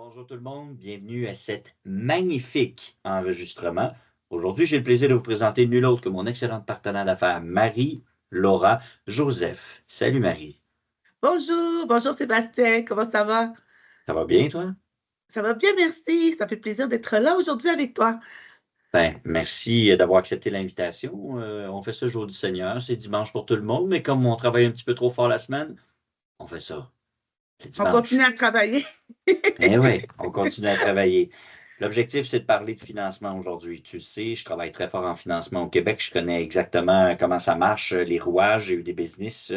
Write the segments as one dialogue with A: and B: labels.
A: Bonjour tout le monde, bienvenue à cet magnifique enregistrement. Aujourd'hui, j'ai le plaisir de vous présenter nul autre que mon excellente partenaire d'affaires, Marie-Laura Joseph. Salut Marie.
B: Bonjour, bonjour Sébastien, comment ça va?
A: Ça va bien, toi?
B: Ça va bien, merci. Ça fait plaisir d'être là aujourd'hui avec toi.
A: Ben, merci d'avoir accepté l'invitation. On fait ça jour du Seigneur, c'est dimanche pour tout le monde, mais comme on travaille un petit peu trop fort la semaine, on fait ça le
B: On continue
A: dimanche.
B: à travailler.
A: Eh oui, on continue à travailler. L'objectif, c'est de parler de financement aujourd'hui. Tu le sais, je travaille très fort en financement au Québec. Je connais exactement comment ça marche, les rouages. J'ai eu des business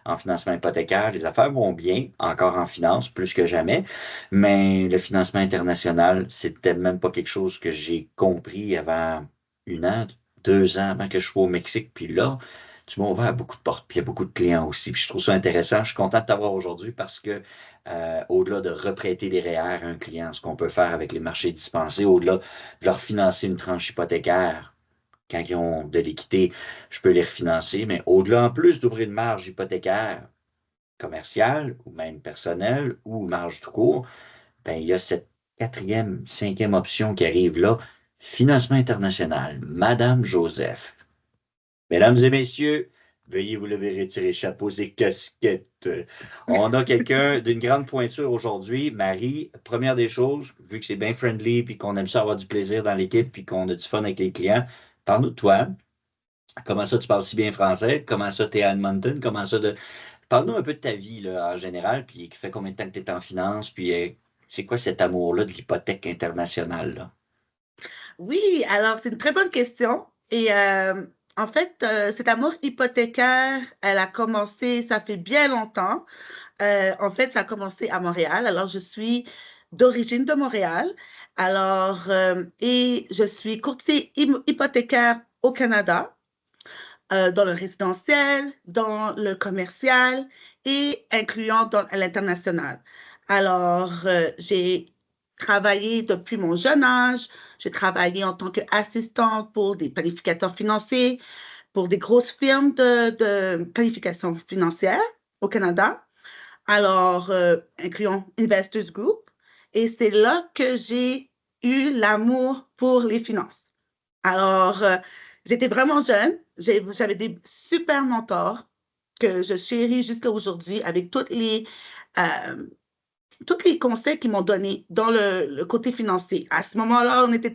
A: en financement hypothécaire. Les affaires vont bien, encore en finance, plus que jamais. Mais le financement international, c'était même pas quelque chose que j'ai compris avant 1 an, 2 ans avant que je sois au Mexique. Puis là, tu m'as ouvert beaucoup de portes. Puis il y a beaucoup de clients aussi. Puis je trouve ça intéressant. Je suis content de t'avoir aujourd'hui parce que au-delà de reprêter des REER à un client, ce qu'on peut faire avec les marchés dispensés, au-delà de leur financer une tranche hypothécaire, quand ils ont de l'équité, je peux les refinancer, mais au-delà, en plus d'ouvrir une marge hypothécaire commerciale ou même personnelle ou marge tout court, ben, il y a cette quatrième, cinquième option qui arrive là, financement international. Madame Joseph. Mesdames et messieurs, veuillez vous lever, retirer chapeaux et casquettes. On a quelqu'un d'une grande pointure aujourd'hui. Marie, première des choses, vu que c'est bien friendly, puis qu'on aime ça avoir du plaisir dans l'équipe, puis qu'on a du fun avec les clients, parle-nous de toi. Comment ça, tu parles si bien français? Comment ça, tu es à Edmonton? Comment ça de... Parle-nous un peu de ta vie là, en général, puis qui fait combien de temps que tu es en finance, puis c'est quoi cet amour-là de l'hypothèque internationale, là?
B: Oui, alors c'est une très bonne question. En fait, cet amour hypothécaire, elle a commencé, ça fait bien longtemps. En fait, ça a commencé à Montréal. Alors, je suis d'origine de Montréal. Et je suis courtier hypothécaire au Canada. Dans le résidentiel, dans le commercial et incluant dans l'international. J'ai travaillé depuis mon jeune âge. J'ai travaillé en tant qu'assistante pour des planificateurs financiers, pour des grosses firmes de planification financière au Canada, incluant Investors Group. Et c'est là que j'ai eu l'amour pour les finances. Alors, euh, J'étais vraiment jeune. J'avais des super mentors que je chéris jusqu'à aujourd'hui avec euh, tous les conseils qu'ils m'ont donnés dans le côté financier. À ce moment-là, j'étais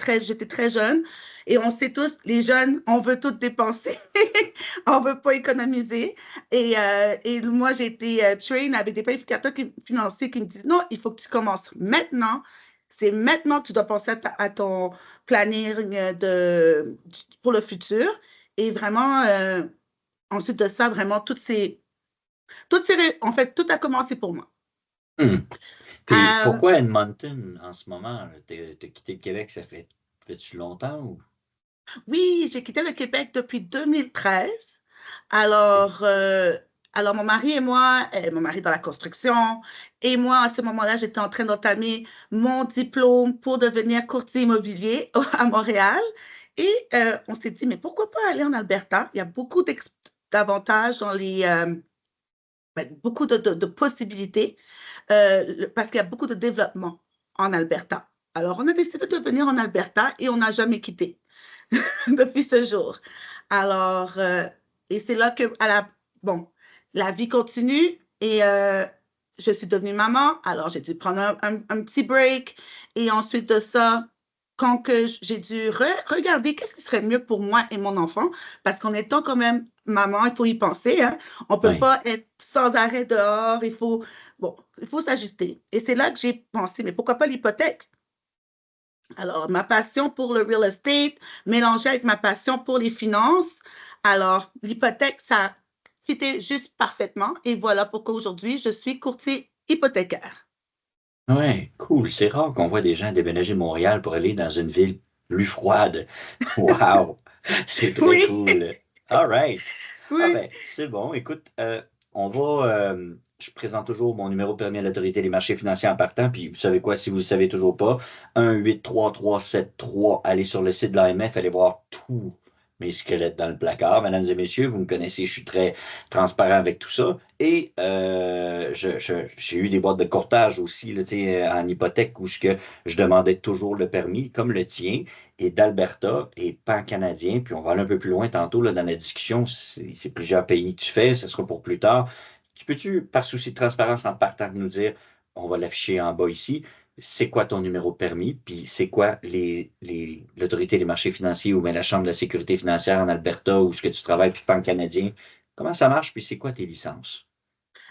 B: très jeune et on sait tous, les jeunes, on veut tout dépenser. On ne veut pas économiser. Et moi, j'ai été train avec des planificateurs financiers qui me disent, non, il faut que tu commences maintenant. C'est maintenant que tu dois penser à ton planning pour le futur. Et vraiment, ensuite de ça, vraiment, en fait, tout a commencé pour moi.
A: Hmm. Puis
B: Euh,
A: pourquoi Edmonton en ce moment? T'as quitté le Québec, fait-tu longtemps ou?
B: oui, j'ai quitté le Québec depuis 2013.
A: OK.
B: Alors, euh, alors mon mari dans la construction, et moi, à ce moment-là, j'étais en train d'entamer mon diplôme pour devenir courtier immobilier à Montréal. On s'est dit, mais pourquoi pas aller en Alberta? Il y a beaucoup d'avantages beaucoup de possibilités, parce qu'il y a beaucoup de développement en Alberta. Alors, on a décidé de venir en Alberta et on n'a jamais quitté depuis ce jour. Alors, euh, et c'est là que, bon, la vie continue je suis devenue maman. Alors, j'ai dû prendre un petit break. Et ensuite de ça, quand que j'ai dû regarder qu'est-ce qui serait mieux pour moi et mon enfant, parce qu'en étant quand même maman, il faut y penser, hein. On ne peut
A: Oui.
B: pas être sans arrêt dehors. Bon, il faut s'ajuster. Et c'est là que j'ai pensé, mais pourquoi pas l'hypothèque? Alors, ma passion pour le real estate mélangée avec ma passion pour les finances. Alors, l'hypothèque, ça fitait juste parfaitement. Et voilà pourquoi aujourd'hui, je suis courtier hypothécaire.
A: Ouais, cool. C'est rare qu'on voit des gens déménager de Montréal pour aller dans une ville plus froide. Wow! C'est très
B: Oui,
A: cool. All right. Ah
B: oui.
A: ben, c'est bon. Écoute, on va. Je présente toujours mon numéro de permis à l'autorité des marchés financiers en partant. Puis vous savez quoi, si vous ne le savez toujours pas, 1-833-73, allez sur le site de l'AMF, allez voir tout. mes squelettes dans le placard. Mesdames et messieurs, vous me connaissez, je suis très transparent avec tout ça. Et j'ai eu des boîtes de courtage aussi là, tu sais, en hypothèque où je demandais toujours le permis, comme le tien, et d'Alberta et pan-canadien. Puis on va aller un peu plus loin tantôt là, dans la discussion. C'est plusieurs pays que tu fais, ce sera pour plus tard. Tu peux-tu, par souci de transparence, en partant, nous dire, on va l'afficher en bas ici, c'est quoi ton numéro de permis, puis c'est quoi l'Autorité des marchés financiers ou bien la Chambre de la sécurité financière en Alberta où ce que tu travailles, puis pan-canadien. Comment ça marche, puis c'est quoi tes licences?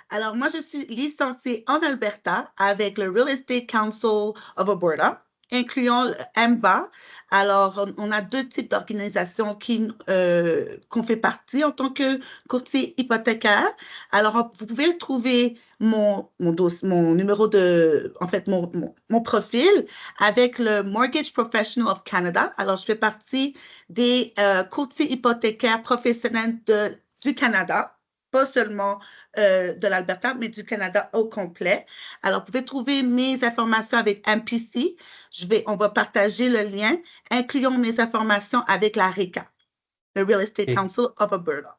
B: Alors, moi, je suis licenciée en Alberta avec le Real Estate Council of Alberta, incluant le MBA. Alors, on a deux types d'organisations qu'on fait partie en tant que courtier hypothécaire. Alors, vous pouvez trouver mon numéro en fait, mon profil avec le Mortgage Professional of Canada. Alors, je fais partie des courtiers hypothécaires professionnels du Canada, pas seulement de l'Alberta, mais du Canada au complet. Alors, vous pouvez trouver mes informations avec MPC. On va partager le lien, incluant mes informations avec la RECA, le Real Estate
A: OK.
B: Council of Alberta.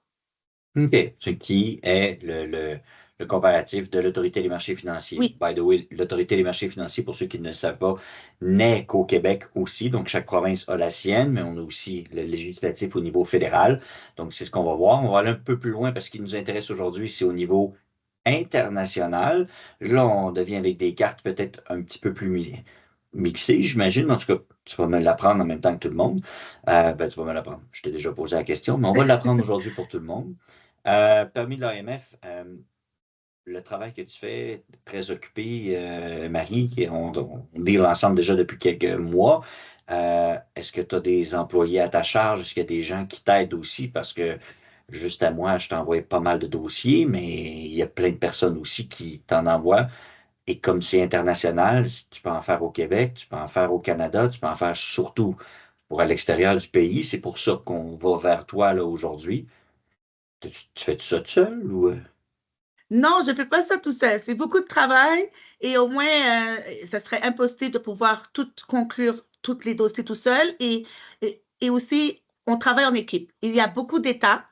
A: OK. Ce qui est le comparatif de l'Autorité des marchés financiers.
B: Oui,
A: By the way, l'Autorité des marchés financiers, pour ceux qui ne le savent pas, n'est qu'au Québec aussi. Donc, chaque province a la sienne, mais on a aussi le législatif au niveau fédéral. Donc, c'est ce qu'on va voir. On va aller un peu plus loin parce ce qui nous intéresse aujourd'hui, c'est au niveau international. Là, on devient avec des cartes peut-être un petit peu plus mixées, j'imagine. Mais en tout cas, tu vas me l'apprendre en même temps que tout le monde. Ben, tu vas me l'apprendre. Je t'ai déjà posé la question, mais on va l'apprendre aujourd'hui pour tout le monde. Parmi l'AMF, le travail que tu fais, très occupé, Marie, on deal ensemble déjà depuis quelques mois. Est-ce que tu as des employés à ta charge? Est-ce qu'il y a des gens qui t'aident aussi? Parce que juste à moi, je t'envoie pas mal de dossiers, mais il y a plein de personnes aussi qui t'en envoient. Et comme c'est international, tu peux en faire au Québec, tu peux en faire au Canada, tu peux en faire surtout pour à l'extérieur du pays. C'est pour ça qu'on va vers toi là aujourd'hui. Tu fais ça tout seul ou?
B: non, je ne fais pas ça tout seul. C'est beaucoup de travail et au moins, ça serait impossible de pouvoir tout conclure tous les dossiers tout seul. Et aussi, on travaille en équipe. Il y a beaucoup d'étapes.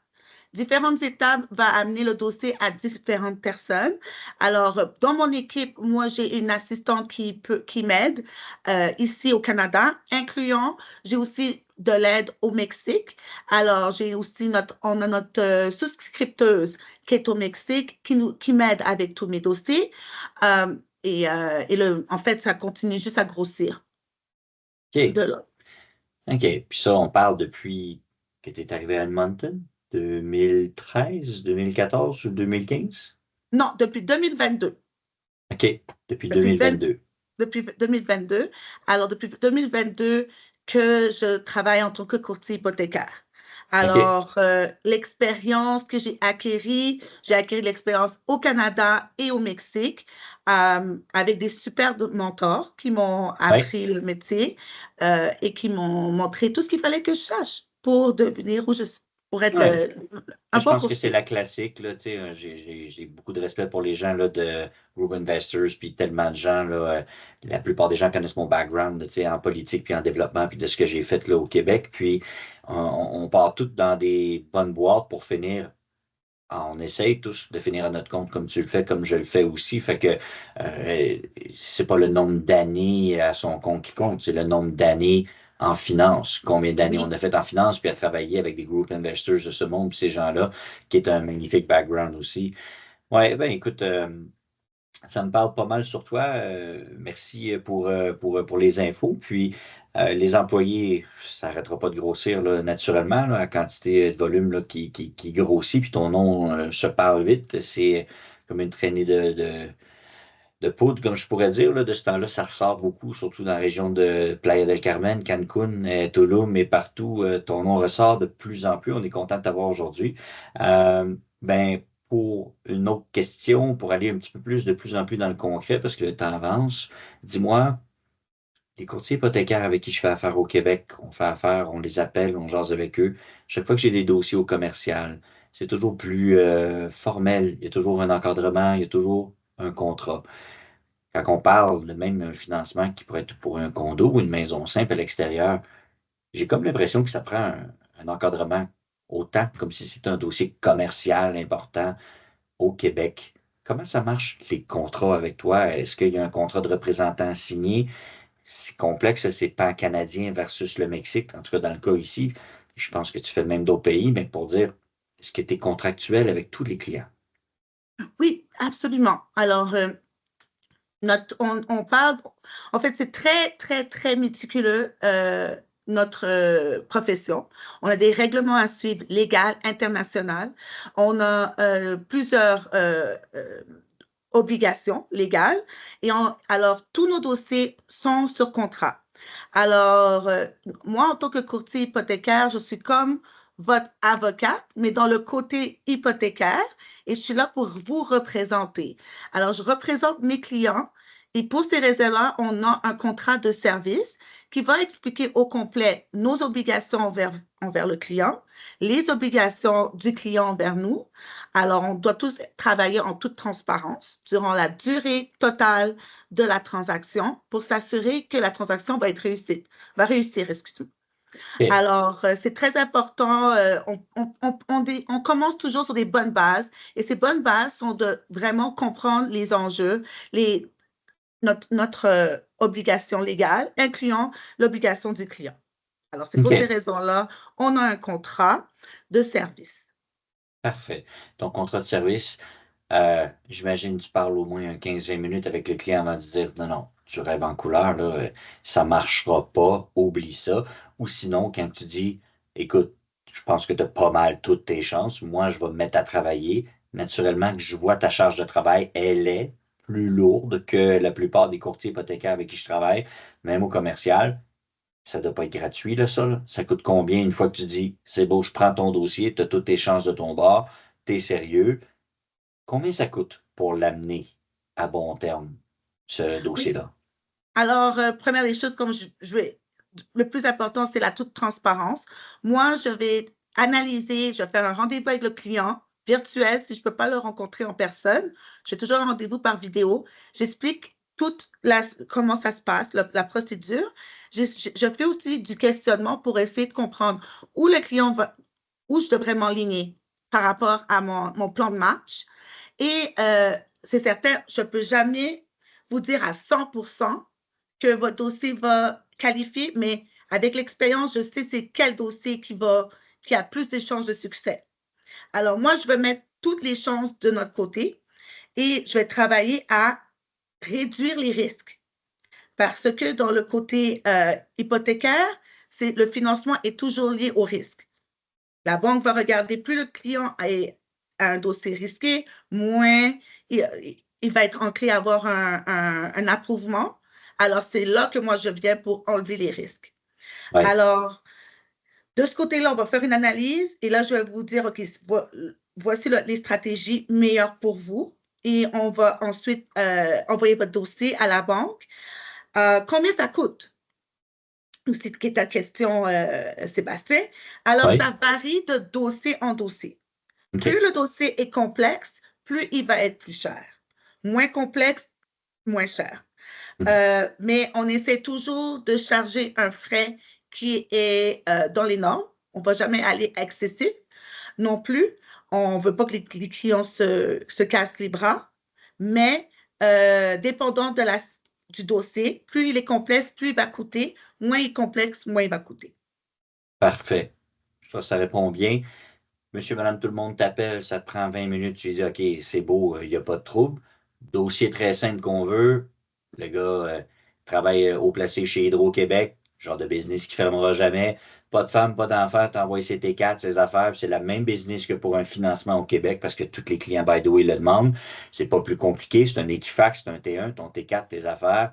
B: Différentes étapes vont amener le dossier à différentes personnes. Alors, dans mon équipe, moi, j'ai une assistante qui m'aide ici au Canada, incluant, j'ai aussi de l'aide au Mexique. Alors, on a notre souscripteuse qui est au Mexique, qui m'aide avec tous mes dossiers. En fait, ça continue juste à grossir
A: OK.
B: de là.
A: OK. Puis ça, on parle depuis que tu es arrivé à Edmonton, 2013, 2014 ou 2015?
B: Non, depuis 2022.
A: OK. Depuis
B: Depuis 20
A: 2022.
B: depuis 2022. Alors, depuis 2022 que je travaille en tant que courtier hypothécaire.
A: OK.
B: Alors, l'expérience que j'ai acquis l'expérience au Canada et au Mexique avec des super mentors qui m'ont
A: Ouais.
B: appris le métier et qui m'ont montré tout ce qu'il fallait que je sache pour devenir pour être
A: Ouais.
B: un
A: Je
B: bon
A: pense que c'est
B: courtier.
A: la classique, là, tu sais, j'ai beaucoup de respect pour les gens là, de Group Investors, puis tellement de gens, là, la plupart des gens connaissent mon background, tu sais, en politique, puis en développement, puis de ce que j'ai fait là, au Québec, puis on part tous dans des bonnes boîtes pour finir. On essaye tous de finir à notre compte comme tu le fais, comme je le fais aussi. Fait que c'est pas le nombre d'années à son compte qui compte, c'est le nombre d'années en finance. Combien d'années on
B: Oui.
A: a fait en finance, puis à travailler avec des group investors de ce monde, puis ces gens-là, qui est un magnifique background aussi. Ouais, ben écoute, ça me parle pas mal sur toi. Merci pour les infos. Puis, les employés, ça n'arrêtera pas de grossir là, naturellement, là, la quantité de volume là, qui grossit. Puis ton nom se parle vite. C'est comme une traînée de poudre, comme je pourrais dire. Là. De ce temps-là, ça ressort beaucoup, surtout dans la région de Playa del Carmen, Cancun, Tulum et partout. Ton nom ressort de plus en plus. On est content de t'avoir aujourd'hui. Ben, pour une autre question, pour aller un petit peu de plus en plus dans le concret, parce que le temps avance, dis-moi, les courtiers hypothécaires avec qui je fais affaire au Québec, on fait affaire, on les appelle, on jase avec eux. Chaque fois que j'ai des dossiers au commercial, c'est toujours plus formel. Il y a toujours un encadrement, il y a toujours un contrat. Quand on parle de même un financement qui pourrait être pour un condo ou une maison simple à l'extérieur, j'ai comme l'impression que ça prend un encadrement, autant comme si c'était un dossier commercial important au Québec. Comment ça marche, les contrats avec toi? Est-ce qu'il y a un contrat de représentant signé? C'est complexe, c'est pan-canadien versus le Mexique, en tout cas dans le cas ici. Je pense que tu fais le même d'autres pays, mais pour dire, est-ce que tu es contractuel avec tous les clients?
B: Oui, absolument. Alors, on parle, en fait, c'est très, très, très méticuleux, notre profession. On a des règlements à suivre, légal, international. On a plusieurs obligations légales. Alors, tous nos dossiers sont sur contrat. Alors, moi, en tant que courtier hypothécaire, je suis comme votre avocate, mais dans le côté hypothécaire, et je suis là pour vous représenter. Alors, je représente mes clients et pour ces raisons-là, on a un contrat de service qui va expliquer au complet nos obligations envers le client, les obligations du client envers nous. Alors, on doit tous travailler en toute transparence durant la durée totale de la transaction pour s'assurer que la transaction va réussir, excuse-moi.
A: OK.
B: Alors, c'est très important. On commence toujours sur des bonnes bases et ces bonnes bases sont de vraiment comprendre les enjeux, notre obligation légale, incluant l'obligation du client. Alors, c'est pour ces
A: OK.
B: raisons-là, on a un contrat de service.
A: Parfait. Ton contrat de service, j'imagine que tu parles au moins un 15-20 minutes avec le client avant de dire non, non, tu rêves en couleur, là, ça ne marchera pas, oublie ça. Ou sinon, quand tu dis écoute, je pense que tu as pas mal toutes tes chances, moi, je vais me mettre à travailler. Naturellement, que je vois ta charge de travail, elle est plus lourde que la plupart des courtiers hypothécaires avec qui je travaille, même au commercial. Ça ne doit pas être gratuit, là, ça, là. Ça coûte combien une fois que tu dis c'est beau, je prends ton dossier, tu as toutes tes chances de ton bord, tu es sérieux. Combien ça coûte pour l'amener à bon terme, ce
B: Oui.
A: dossier-là?
B: Alors, première des choses, comme le plus important, c'est la toute transparence. Moi, je vais analyser, je vais faire un rendez-vous avec le client virtuel si je ne peux pas le rencontrer en personne. J'ai toujours un rendez-vous par vidéo. J'explique comment ça se passe, la procédure. Je fais aussi du questionnement pour essayer de comprendre où le client va, où je devrais m'enligner par rapport à mon plan de match. Et c'est certain, je ne peux jamais vous dire à 100% que votre dossier va qualifier, mais avec l'expérience, je sais c'est quel dossier qui a plus de chances de succès. Alors, moi, je vais mettre toutes les chances de notre côté et je vais travailler à réduire les risques parce que dans le côté hypothécaire, le financement est toujours lié au risque. La banque va regarder plus le client a un dossier risqué, moins il va être enclin à avoir un approuvement. Alors, c'est là que moi, je viens pour enlever les risques.
A: Oui.
B: Alors, de ce côté-là, on va faire une analyse et là, je vais vous dire, OK, voici les stratégies meilleures pour vous et on va ensuite envoyer votre dossier à la banque. Combien ça coûte? C'est qui est ta question, Sébastien. Alors,
A: Oui.
B: ça varie de dossier en dossier. Plus
A: OK.
B: le dossier est complexe, plus il va être plus cher. Moins complexe, moins cher.
A: Mhm.
B: Mais on essaie toujours de charger un frais qui est dans les normes. On ne va jamais aller excessif non plus. On ne veut pas que les clients se cassent les bras. Mais dépendant du dossier, plus il est complexe, plus il va coûter. Moins il est complexe, moins il va coûter.
A: Parfait. Ça répond bien. Monsieur, madame, tout le monde t'appelle, ça te prend 20 minutes, tu dis OK, c'est beau, il n'y a pas de trouble. Dossier très simple qu'on veut. Le gars travaille au placé chez Hydro-Québec, genre de business qui ne fermera jamais. Pas de femme, pas d'enfant, t'envoies ses T4, ses affaires. C'est la même business que pour un financement au Québec parce que tous les clients, by the way, le demandent. C'est pas plus compliqué. C'est un Equifax, c'est un T1, ton T4, tes affaires.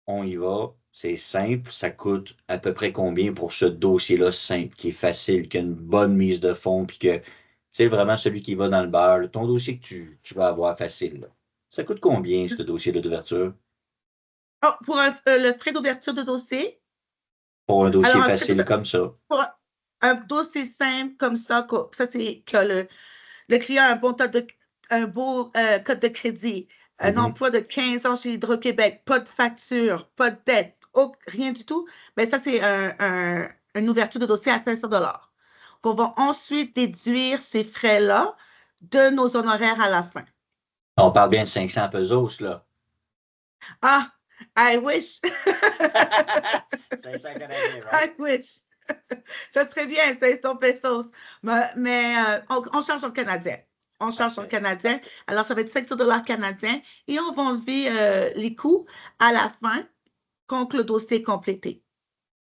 A: On y va. C'est simple. Ça coûte à peu près combien pour ce dossier-là simple, qui est facile, qui a une bonne mise de fonds, puis que c'est vraiment celui qui va dans le beurre, là. Ton dossier que tu vas avoir facile, là. Ça coûte combien, ce dossier-là d'ouverture?
B: Oh, pour le frais d'ouverture de dossier,
A: Pour un
B: alors
A: dossier facile comme ça.
B: pour un dossier simple comme ça, c'est que le client a un beau code de crédit, un
A: Mhm.
B: emploi de 15 ans chez Hydro-Québec, pas de facture, pas de dette, rien du tout, mais ça, c'est une ouverture de dossier à 500 $. qu'on va ensuite déduire ces frais-là de nos honoraires à la fin.
A: On parle bien de 500 pesos, là.
B: Ah, I wish.
A: 500 Canadiens,
B: I
A: right?
B: wish. Ça serait bien, 500 pesos. Mais on change en canadien. On change en
A: Parfait.
B: canadien. Alors, ça va être 500 $ canadiens et on va enlever les coûts à la fin quand le dossier est complété.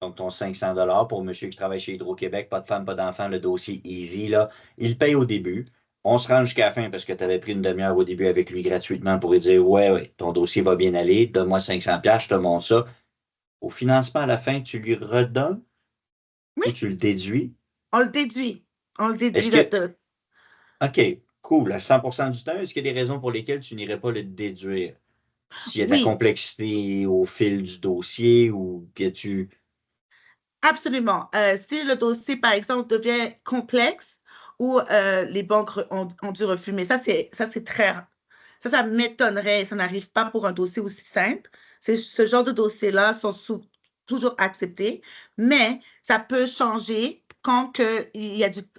A: Donc, ton 500 pour monsieur qui travaille chez Hydro-Québec, pas de femme, pas d'enfant, le dossier easy, là, il paye au début. On se rend jusqu'à la fin parce que tu avais pris une demi-heure au début avec lui gratuitement pour lui dire ouais, ouais, ton dossier va bien aller, donne-moi 500$, je te montre ça. Au financement, à la fin, tu lui redonnes ou
B: Oui,
A: tu le déduis.
B: on le déduit. On le déduit
A: Est-ce que,
B: de.
A: OK, cool, à 100% du temps, est-ce qu'il y a des raisons pour lesquelles tu n'irais pas le déduire? S'il y a de la
B: Oui,
A: complexité au fil du dossier ou que tu.
B: absolument. Si le dossier, par exemple, devient complexe ou les banques ont dû refumer, ça, c'est très rare. Ça m'étonnerait. Ça n'arrive pas pour un dossier aussi simple. Ce genre de dossiers-là sont toujours acceptés, mais ça peut changer quand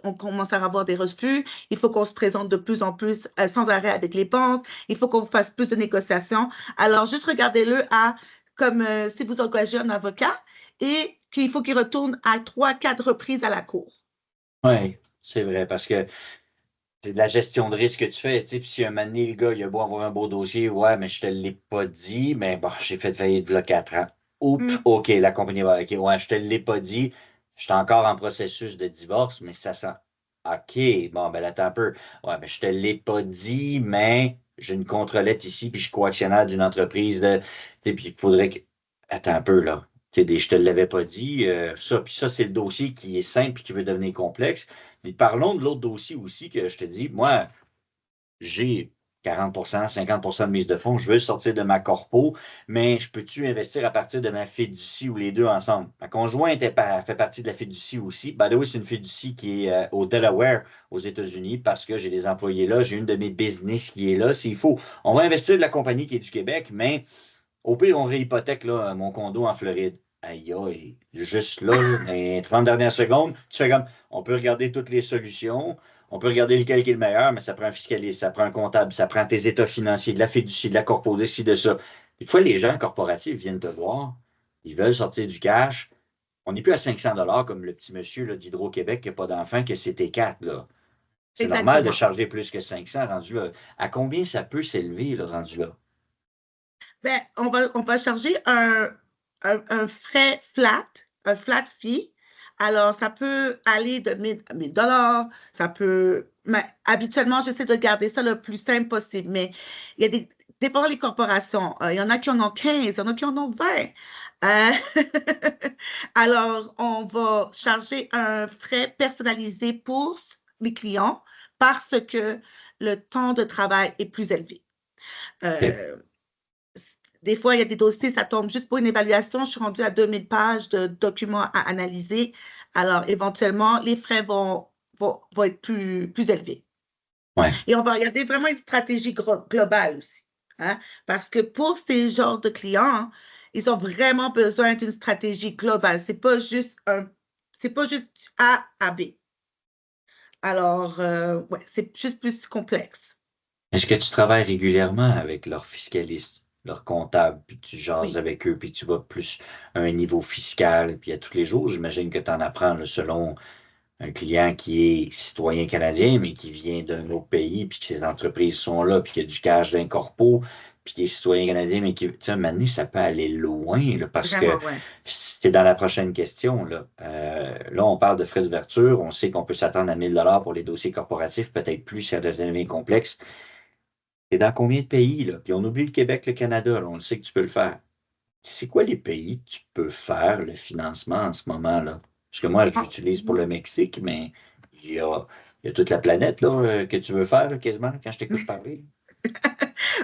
B: on commence à avoir des refus. Il faut qu'on se présente de plus en plus sans arrêt avec les banques. Il faut qu'on fasse plus de négociations. Alors, juste regardez-le comme si vous engagez un avocat et qu'il faut qu'il retourne à 3, 4 reprises à la cour.
A: Oui, c'est vrai, parce que c'est de la gestion de risque que tu fais. Tu sais, puis si un moment donné, le gars, il a beau avoir un beau dossier, ouais, mais je te l'ai pas dit, mais bon, j'ai fait faillite il y a 4 ans. Oups,
B: Mm,
A: OK, la compagnie va, OK, ouais, je te l'ai pas dit. Je suis encore en processus de divorce, mais ça sent. OK, bon, ben attends un peu. Ouais, mais je te l'ai pas dit, mais j'ai une contrôlette ici, puis je suis co-actionnaire d'une entreprise de. Tu sais, puis il faudrait que. Attends un peu, là. Tu sais, je te l'avais pas dit. Ça, puis ça, c'est le dossier qui est simple et qui veut devenir complexe. Puis parlons de l'autre dossier aussi que je te dis, moi, j'ai 40%, 50% de mise de fonds, je veux sortir de ma corpo, mais je peux-tu investir à partir de ma fiducie ou les deux ensemble? Ma conjointe fait partie de la fiducie aussi. By the way, c'est une fiducie qui est au Delaware, aux États-Unis, parce que j'ai des employés là, j'ai une de mes business qui est là. S'il faut, on va investir de la compagnie qui est du Québec, mais au pire, on réhypothèque là, mon condo en Floride. Aïe, aïe, juste là, là, dans les 30 dernières secondes, tu fais comme, on peut regarder toutes les solutions, on peut regarder lequel qui est le meilleur, mais ça prend un fiscaliste, ça prend un comptable, ça prend tes états financiers, de la fiducie, de la corpo, de ci, de ça. Des fois, les gens corporatifs viennent te voir, ils veulent sortir du cash. On n'est plus à 500 comme le petit monsieur là, d'Hydro-Québec qui n'a pas d'enfant, que c'était 4 là. C'est normal de
B: exactement.
A: charger plus que 500 rendu là. À combien ça peut s'élever, là, rendu là?
B: Ben, on va charger un frais flat, un flat fee. Alors, ça peut aller de 1000 à 1000 $. Ça peut. Mais habituellement, j'essaie de garder ça le plus simple possible. Mais il y a dépendant les corporations, il y en a qui en ont 15, il y en a qui en ont 20. Euh, alors, on va charger un frais personnalisé pour les clients parce que le temps de travail est plus élevé.
A: OK.
B: Euh, des fois, il y a des dossiers, ça tombe juste pour une évaluation. Je suis rendue à 2000 pages de documents à analyser. Alors, éventuellement, les frais vont être plus élevés.
A: Ouais.
B: Et on va regarder vraiment une stratégie globale aussi. Hein, parce que pour ces genres de clients, hein, ils ont vraiment besoin d'une stratégie globale. C'est pas juste A à B. Alors, ouais, c'est juste plus complexe.
A: Est-ce que tu travailles régulièrement avec leurs fiscalistes, leurs comptables, puis tu jases
B: Oui,
A: avec eux, puis tu vas plus à un niveau fiscal, puis à tous les jours, j'imagine que tu en apprends là, selon un client qui est citoyen canadien, mais qui vient d'un autre pays, puis que ses entreprises sont là, puis qu'il y a du cash d'un corpo, puis qui est citoyen canadien, mais qui, tu sais, maintenant, ça peut aller loin, là, parce que
B: vraiment, ouais.
A: c'est dans la prochaine question, là. Là, on parle de frais d'ouverture, on sait qu'on peut s'attendre à 1000 $ pour les dossiers corporatifs, peut-être plus si ça devient complexe. T'es dans combien de pays, là? Puis on oublie le Québec, le Canada, là, on le sait que tu peux le faire. C'est quoi les pays que tu peux faire le financement en ce moment, là? Parce que moi, je
B: Ah,
A: l'utilise pour le Mexique, mais il y a toute la planète, là, que tu veux faire, là, quasiment, quand je t'écoute parler.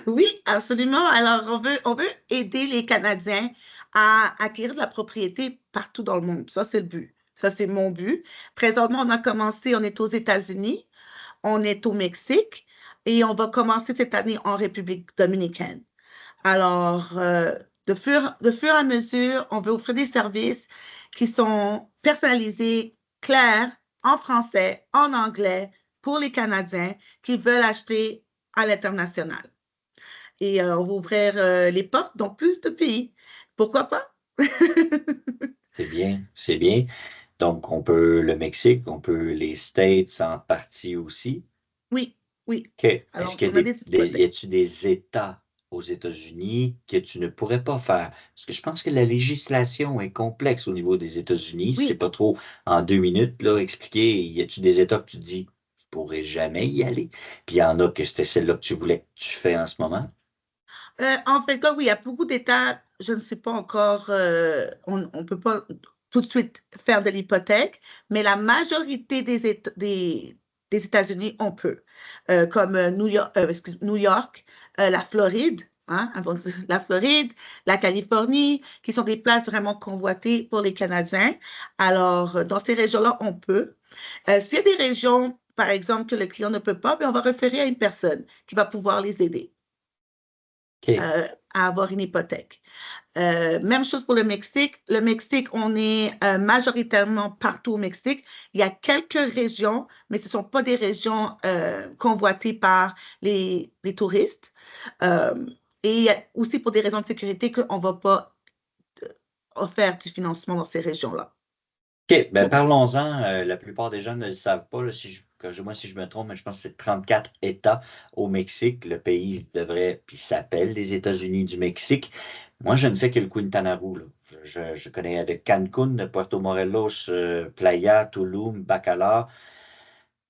B: oui, absolument. Alors, on veut aider les Canadiens à acquérir de la propriété partout dans le monde. Ça, c'est le but. Ça, c'est mon but. Présentement, on a commencé, on est aux États-Unis, on est au Mexique et on va commencer cette année en République dominicaine. Alors, de fur et à mesure, on veut offrir des services qui sont personnalisés, clairs, en français, en anglais, pour les Canadiens qui veulent acheter à l'international. Et on va ouvrir les portes dans plus de pays. Pourquoi pas?
A: C'est bien, c'est bien. Donc, on peut le Mexique, on peut les States en partie aussi.
B: Oui, oui.
A: OK. Est-ce
B: Alors,
A: qu'il y a
B: on a des
A: y
B: hypothèques.
A: a-t-il des États aux États-Unis que tu ne pourrais pas faire? Parce que je pense que la législation est complexe au niveau des États-Unis. C'est
B: Oui.
A: pas trop en 2 minutes, là, expliquer. Y a-t-il des États que tu dis, je pourrais jamais y aller? Puis il y en a que c'était celle-là que tu voulais que tu fais en ce moment?
B: En fait, comme oui, il y a beaucoup d'États, je ne sais pas encore, on ne peut pas tout de suite faire de l'hypothèque, mais la majorité des États-Unis, on peut. Comme New York, la Floride, hein, la Floride, la Californie, qui sont des places vraiment convoitées pour les Canadiens. Alors, dans ces régions-là, on peut. S'il y a des régions, par exemple, que le client ne peut pas, bien, on va référer à une personne qui va pouvoir les aider
A: OK.
B: à avoir une hypothèque. Même chose pour le Mexique. Le Mexique, on est majoritairement partout au Mexique. Il y a quelques régions, mais ce ne sont pas des régions convoitées par les touristes. Euh, et aussi pour des raisons de sécurité qu'on ne va pas offrir du financement dans ces régions-là.
A: OK, ben
B: Pour l'instant.
A: parlons-en. La plupart des gens ne le savent pas. Là, moi, si je me trompe, mais je pense que c'est 34 États au Mexique. Le pays devrait, puis s'appelle les États-Unis du Mexique. Moi, je ne fais que le Quintana Roo, là. Je connais de Cancun, de Puerto Morelos, Playa, Tulum, Bacalar.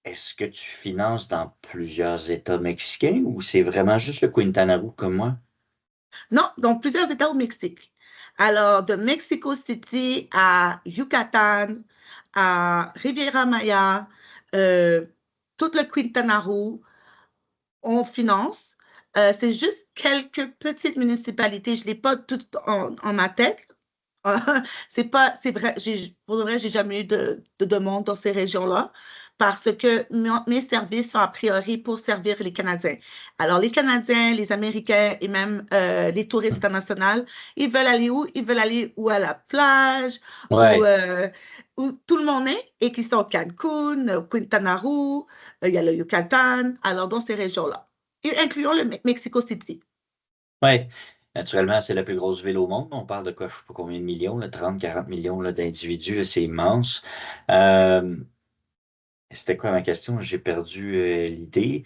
A: Est-ce que tu finances dans plusieurs États mexicains ou c'est vraiment juste le Quintana Roo comme moi?
B: Non, dans plusieurs États au Mexique. Alors, de Mexico City à Yucatan, à Riviera Maya, euh, tout le Quintana Roo, on finance. C'est juste quelques petites municipalités. Je ne l'ai pas toutes en ma tête. C'est pas, c'est vrai, pour le vrai, j'ai jamais eu de demande dans ces régions-là parce que mes services sont a priori pour servir les Canadiens. Alors, les Canadiens, les Américains et même les touristes internationaux, ils veulent aller où? Ils veulent aller ou à la plage ou
A: Ouais.
B: où tout le monde est et qui sont Cancun, Quintana Roo, il y a le Yucatan, alors dans ces régions-là, et incluant le Mexico City.
A: Oui, naturellement, c'est la plus grosse ville au monde. On parle de quoi, je ne sais pas combien de millions, là, 30, 40 millions là, d'individus, là, c'est immense. Euh, C'était quoi ma question? J'ai perdu l'idée.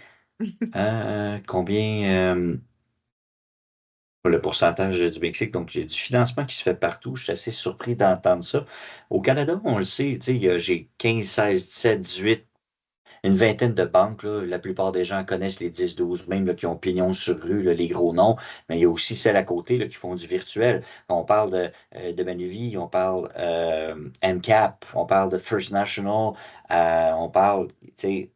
A: Combien le pourcentage du Mexique? Donc, il y a du financement qui se fait partout. Je suis assez surpris d'entendre ça. Au Canada, on le sait, tu sais, j'ai 15, 16, 17, 18 une vingtaine de banques, là. La plupart des gens connaissent les 10, 12, même là, qui ont pignon sur rue, là, les gros noms, mais il y a aussi celles à côté là, qui font du virtuel. On parle de Manuvie, on parle MCAP, on parle de First National, on parle, tu sais,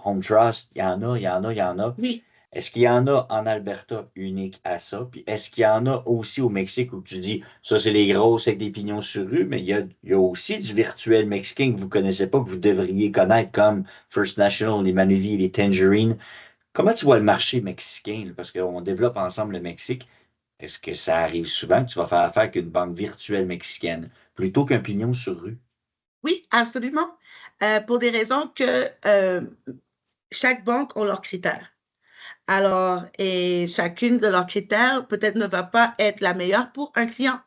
A: Home Trust, il y en a, il y en a, il y en a.
B: Oui,
A: Est-ce qu'il y en a en Alberta unique à ça? Puis est-ce qu'il y en a aussi au Mexique où tu dis, ça, c'est les grosses avec des pignons sur rue, mais il y a aussi du virtuel mexicain que vous ne connaissez pas, que vous devriez connaître comme First National, les Manuvie, les Tangerine. Comment tu vois le marché mexicain? Là? Parce qu'on développe ensemble le Mexique. Est-ce que ça arrive souvent que tu vas faire affaire qu'une banque virtuelle mexicaine plutôt qu'un pignon sur rue?
B: oui, absolument. Pour des raisons que chaque banque a leurs critères. Alors, et chacune de leurs critères peut-être ne va pas être la meilleure pour un client.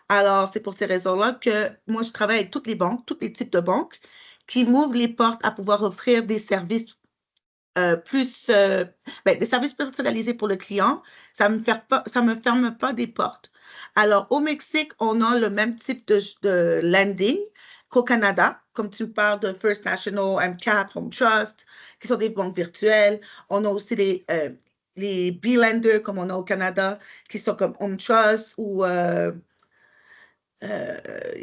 B: Alors, c'est pour ces raisons-là que moi, je travaille avec toutes les banques, tous les types de banques qui m'ouvrent les portes à pouvoir offrir des services plus, des services personnalisés pour le client. Ça me ferme pas des portes. Alors, au Mexique, on a le même type de lending qu'au Canada, comme tu parles de First National, MCAP, Home Trust, qui sont des banques virtuelles. On a aussi les B-lenders, comme on a au Canada, qui sont comme Home Trust ou il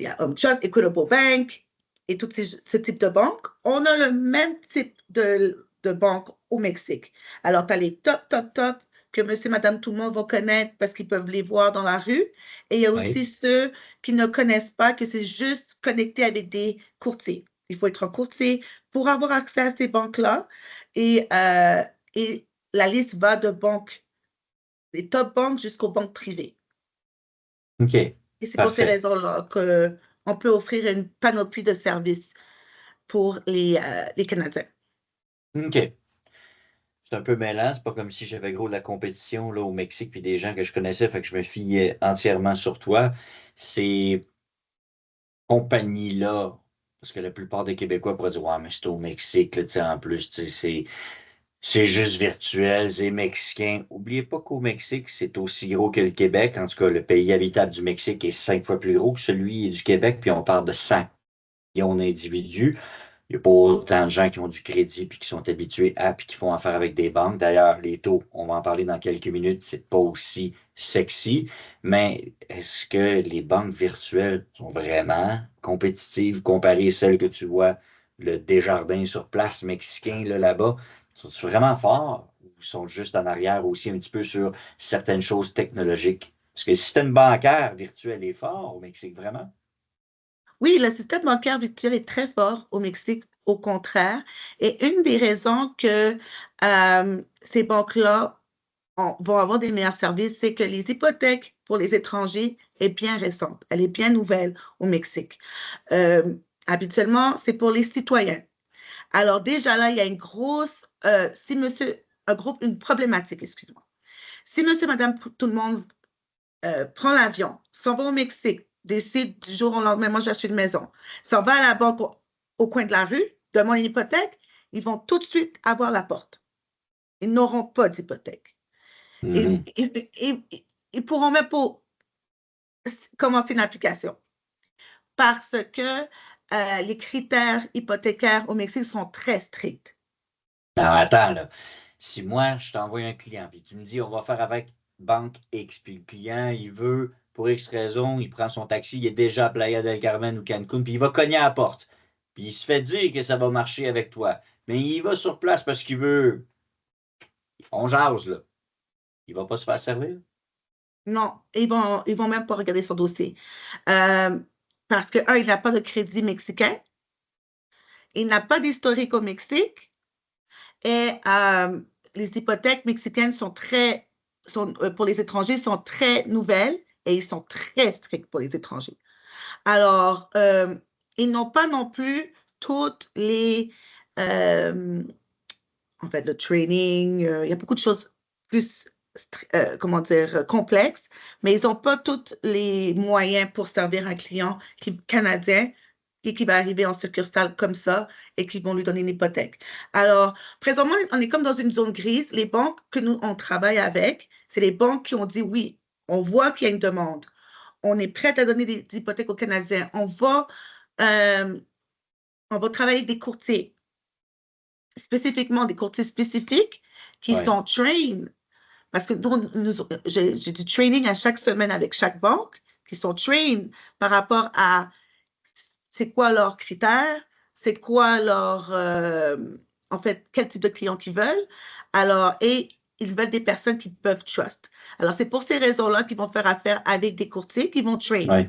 B: y a Home Trust, Equitable Bank et tout ce type de banque. On a le même type de banque au Mexique. Alors, tu as les top, top, top que monsieur, madame, tout le monde va connaître parce qu'ils peuvent les voir dans la rue. Et il y a
A: Oui.
B: aussi ceux qui ne connaissent pas, que c'est juste connecté avec des courtiers. Il faut être un courtier pour avoir accès à ces banques-là. Et la liste va de banques, des top banques jusqu'aux banques privées.
A: OK.
B: Et c'est pour ces
A: Parfait.
B: raisons-là qu'on peut offrir une panoplie de services pour les Canadiens.
A: OK. C'est un peu mêlant. C'est pas comme si j'avais gros de la compétition là, au Mexique puis des gens que je connaissais, fait que je me fiais entièrement sur toi. Ces compagnies-là, parce que la plupart des Québécois pourraient dire, ouais, mais c'est au Mexique, là, tu sais, en plus, tu sais, c'est juste virtuel, c'est mexicain. Oubliez pas qu'au Mexique, c'est aussi gros que le Québec. En tout cas, le pays habitable du Mexique est 5 fois plus gros que celui du Québec, puis on parle de 100 millions d'individus. Il n'y a pas autant de gens qui ont du crédit puis qui sont habitués à puis qui font affaire avec des banques. D'ailleurs, les taux, on va en parler dans quelques minutes, c'est pas aussi sexy. Mais est-ce que les banques virtuelles sont vraiment compétitives comparées à celles que tu vois, le Desjardins sur place mexicain là-bas? Sont-ils vraiment forts ou sont juste en arrière aussi un petit peu sur certaines choses technologiques? Parce que le système bancaire virtuel est fort au Mexique, vraiment?
B: Oui, le système bancaire virtuel est très fort au Mexique, au contraire. Et une des raisons que ces banques-là vont avoir des meilleurs services, c'est que les hypothèques pour les étrangers est bien récente. Elle est bien nouvelle au Mexique. Euh, Habituellement, c'est pour les citoyens. Alors déjà là, il y a une grosse, si monsieur, un groupe, une problématique, excuse-moi. Si monsieur, madame, tout le monde prend l'avion, s'en va au Mexique, décide du jour au lendemain, moi j'achète une maison, s'en va à la banque au coin de la rue, demande une hypothèque, ils vont tout de suite avoir la porte. Ils n'auront pas d'hypothèque. Ils
A: Mhm.
B: ne pourront même pas commencer une application parce que les critères hypothécaires au Mexique sont très stricts.
A: Non, attends, là. Si moi, je t'envoie un client, puis tu me dis, on va faire avec banque X, puis le client, il veut, pour X raison, il prend son taxi, il est déjà à Playa del Carmen ou Cancun, puis il va cogner à la porte. Puis il se fait dire que ça va marcher avec toi. Mais il va sur place parce qu'il veut. On jase, là. Il va pas se faire servir?
B: Non, ils vont même pas regarder son dossier. Euh, Parce que, un, il n'a pas de crédit mexicain, il n'a pas d'historique au Mexique et les hypothèques mexicaines pour les étrangers sont très nouvelles et ils sont très stricts pour les étrangers. Alors, ils n'ont pas non plus toutes euh, en fait, le training, il y a beaucoup de choses plus, comment dire, complexes, mais ils n'ont pas tous les moyens pour servir un client canadien et qui va arriver en succursale comme ça et qui vont lui donner une hypothèque. Alors, présentement, on est comme dans une zone grise. Les banques que nous, on travaille avec, c'est les banques qui ont dit oui, on voit qu'il y a une demande. On est prêt à donner des hypothèques aux Canadiens. Euh, on va travailler avec des courtiers spécifiquement des courtiers spécifiques qui
A: Oui.
B: sont trained. Parce que j'ai du training à chaque semaine avec chaque banque qui sont trained par rapport à c'est quoi leurs critères, c'est quoi en fait, quel type de clients qu'ils veulent. Alors, et ils veulent des personnes qui peuvent trust. Alors, c'est pour ces raisons-là qu'ils vont faire affaire avec des courtiers qui vont train
A: Oui.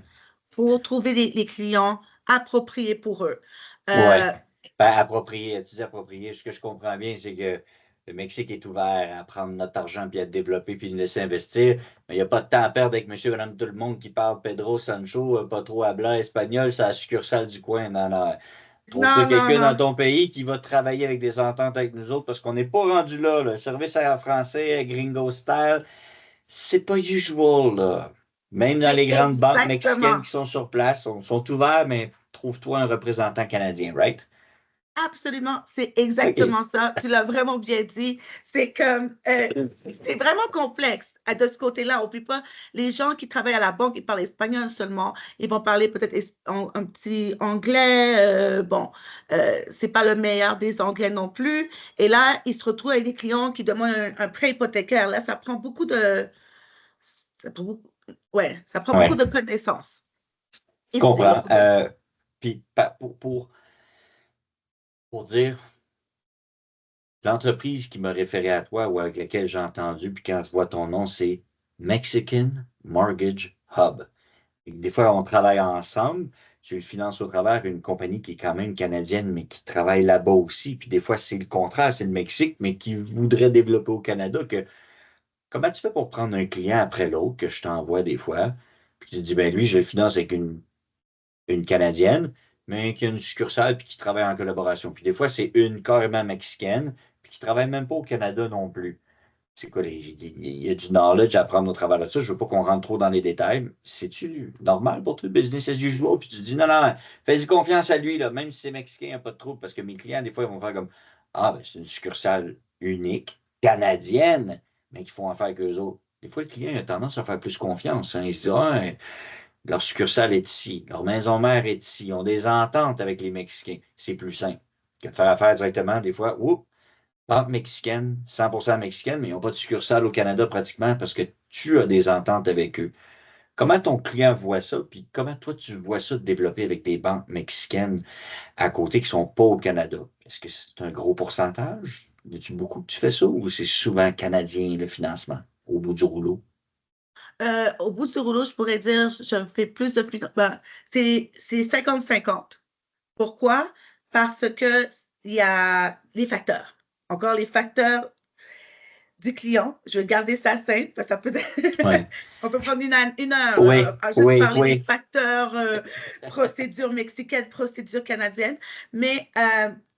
B: pour trouver les clients appropriés pour eux.
A: Oui.
B: Euh,
A: Ben, approprié, tu dis approprié. Ce que je comprends bien, c'est que le Mexique est ouvert à prendre notre argent puis à le développer puis nous laisser investir. Mais il n'y a pas de temps à perdre avec monsieur et madame tout le monde qui parle Pedro Sancho, pas trop habla espagnol, c'est la succursale du coin. Non, non. Trouve-toi
B: non, non,
A: quelqu'un
B: non.
A: dans ton pays qui va travailler avec des ententes avec nous autres parce qu'on n'est pas rendu là. Le service à français, gringo style, c'est pas usual, là. Même dans
B: C'est
A: les grandes banques mexicaines
B: exactement.
A: qui sont sur place, sont ouverts, mais trouve-toi un représentant canadien, right?
B: Absolument, c'est
A: OK.
B: exactement ça. Tu l'as vraiment bien dit. C'est comme, c'est vraiment complexe de ce côté-là. On peut pas, les gens qui travaillent à la banque, ils parlent espagnol seulement. Ils vont parler peut-être un petit anglais. Bon, c'est pas le meilleur des anglais non plus. Et là, ils se retrouvent avec des clients qui demandent un prêt hypothécaire. Là, ça prend beaucoup, ouais, ça prend beaucoup
A: Ouais,
B: de connaissances.
A: je
B: Et c'est
A: comprends.
B: beaucoup de,
A: Puis pour dire, l'entreprise qui m'a référé à toi ou avec laquelle j'ai entendu, puis quand je vois ton nom, c'est Mexican Mortgage Hub. Et des fois, on travaille ensemble. Tu le finances au travers d'une compagnie qui est quand même canadienne, mais qui travaille là-bas aussi. Puis des fois, c'est le contraire, c'est le Mexique, mais qui voudrait développer au Canada. Comment tu fais pour prendre un client après l'autre que je t'envoie des fois? Puis tu dis, ben lui, je le finance avec une Canadienne. mais qui a une succursale puis qui travaille en collaboration. Puis des fois, c'est une carrément mexicaine, puis qui ne travaille même pas au Canada non plus. C'est quoi, il y a du knowledge à prendre au travers de ça. Je ne veux pas qu'on rentre trop dans les détails. C'est-tu normal pour tout le business as usual? Puis tu dis, non, non, fais-y confiance à lui, là, même si c'est mexicain, il n'y a pas de trouble. Parce que mes clients, des fois, ils vont faire comme, ah, ben, c'est une succursale unique, canadienne, mais qui font affaire avec eux autres. Des fois, le client a tendance à faire plus confiance, hein. Il se dit, ah, leur succursale est ici, leur maison mère est ici, ils ont des ententes avec les Mexicains. C'est plus simple que de faire affaire directement. Des fois, oups, banque mexicaine, 100% mexicaine, mais ils n'ont pas de succursale au Canada pratiquement parce que tu as des ententes avec eux. Comment ton client voit ça, puis comment toi tu vois ça de développer avec des banques mexicaines à côté qui ne sont pas au Canada? Est-ce que c'est un gros pourcentage? Y a-tu beaucoup que tu fais ça ou c'est souvent canadien le financement au bout du rouleau?
B: Au bout du rouleau, je pourrais dire, je fais plus de ben, c'est 50-50. Pourquoi? Parce que il y a les facteurs. Encore les facteurs du client. Je vais garder ça simple parce que ça peut
A: Oui,
B: on peut prendre une heure là,
A: oui,
B: à juste
A: oui,
B: parler des
A: oui.
B: facteurs, procédures mexicaines, procédures canadiennes. Mais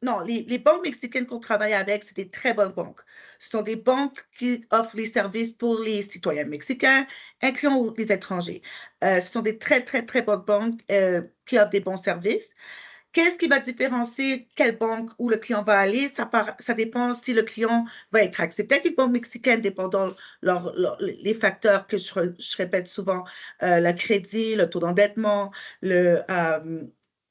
B: non, les banques mexicaines qu'on travaille avec, c'est des très bonnes banques. Ce sont des banques qui offrent les services pour les citoyens mexicains, incluant les étrangers. Ce sont des très, très, très bonnes banques qui offrent des bons services. Qu'est-ce qui va différencier quelle banque où le client va aller? Ça dépend si le client va être accepté avec une banque mexicaine, dépendant les facteurs que je répète souvent, le crédit, le taux d'endettement, le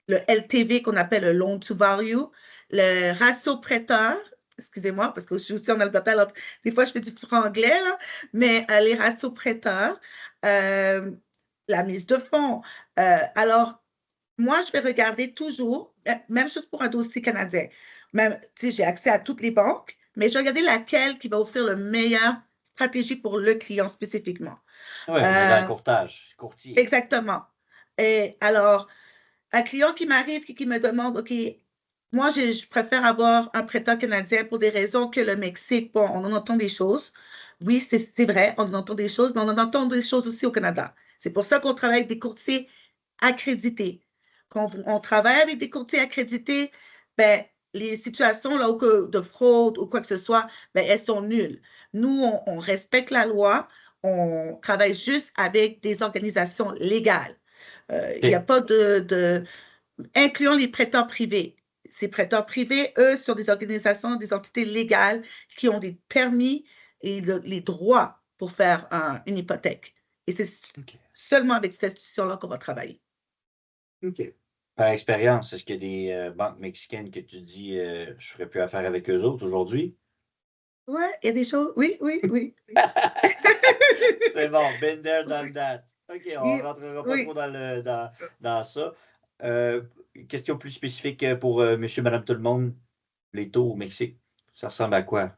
B: LTV qu'on appelle le loan to value, le ratio prêteur. Excusez-moi, parce que je suis aussi en Alberta, alors des fois je fais du franglais, là, mais les ratios prêteurs, euh, la mise de fonds. Alors, moi, je vais regarder toujours, même chose pour un dossier canadien. Même, tu sais, j'ai accès à toutes les banques, mais je vais regarder laquelle qui va offrir le meilleur stratégie pour le client spécifiquement.
A: Oui, on est dans le
B: Euh,
A: courtage, courtier.
B: exactement. Et alors, un client qui m'arrive, qui me demande, OK, moi, je préfère avoir un prêteur canadien pour des raisons que le Mexique, bon, on en entend des choses. Oui, c'est vrai, on en entend des choses, mais on en entend des choses aussi au Canada. C'est pour ça qu'on travaille avec des courtiers accrédités. Quand on travaille avec des courtiers accrédités, ben, les situations là, de fraude ou quoi que ce soit, ben, elles sont nulles. Nous, on respecte la loi, on travaille juste avec des organisations légales. Il n'y a
A: OK.
B: pas incluant les prêteurs privés. Ces prêteurs privés, eux, sont des organisations, des entités légales qui ont des permis et les droits pour faire une hypothèque. Et c'est
A: OK.
B: seulement avec cette institution-là qu'on va travailler.
A: OK. Par expérience, est-ce qu'il y a des banques mexicaines que tu dis je ne ferais plus affaire avec eux autres aujourd'hui?
B: Oui, il y a des choses. Oui, oui, oui. Oui,
A: C'est bon, been there, done that. OK, on ne
B: oui.
A: rentrera pas trop
B: Oui.
A: dans ça. Euh, Question plus spécifique pour monsieur, madame, tout le monde. Les taux au Mexique, ça ressemble à quoi?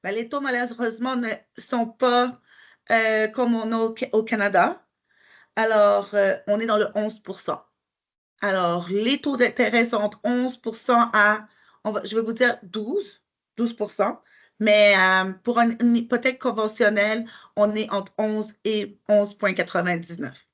B: Ben, les taux, malheureusement, ne sont pas comme on a au Canada. Alors, on est dans le 11%. Alors, les taux d'intérêt sont entre 11% à, je vais vous dire 12%. Mais pour une hypothèque conventionnelle, on est entre 11 et 11,99.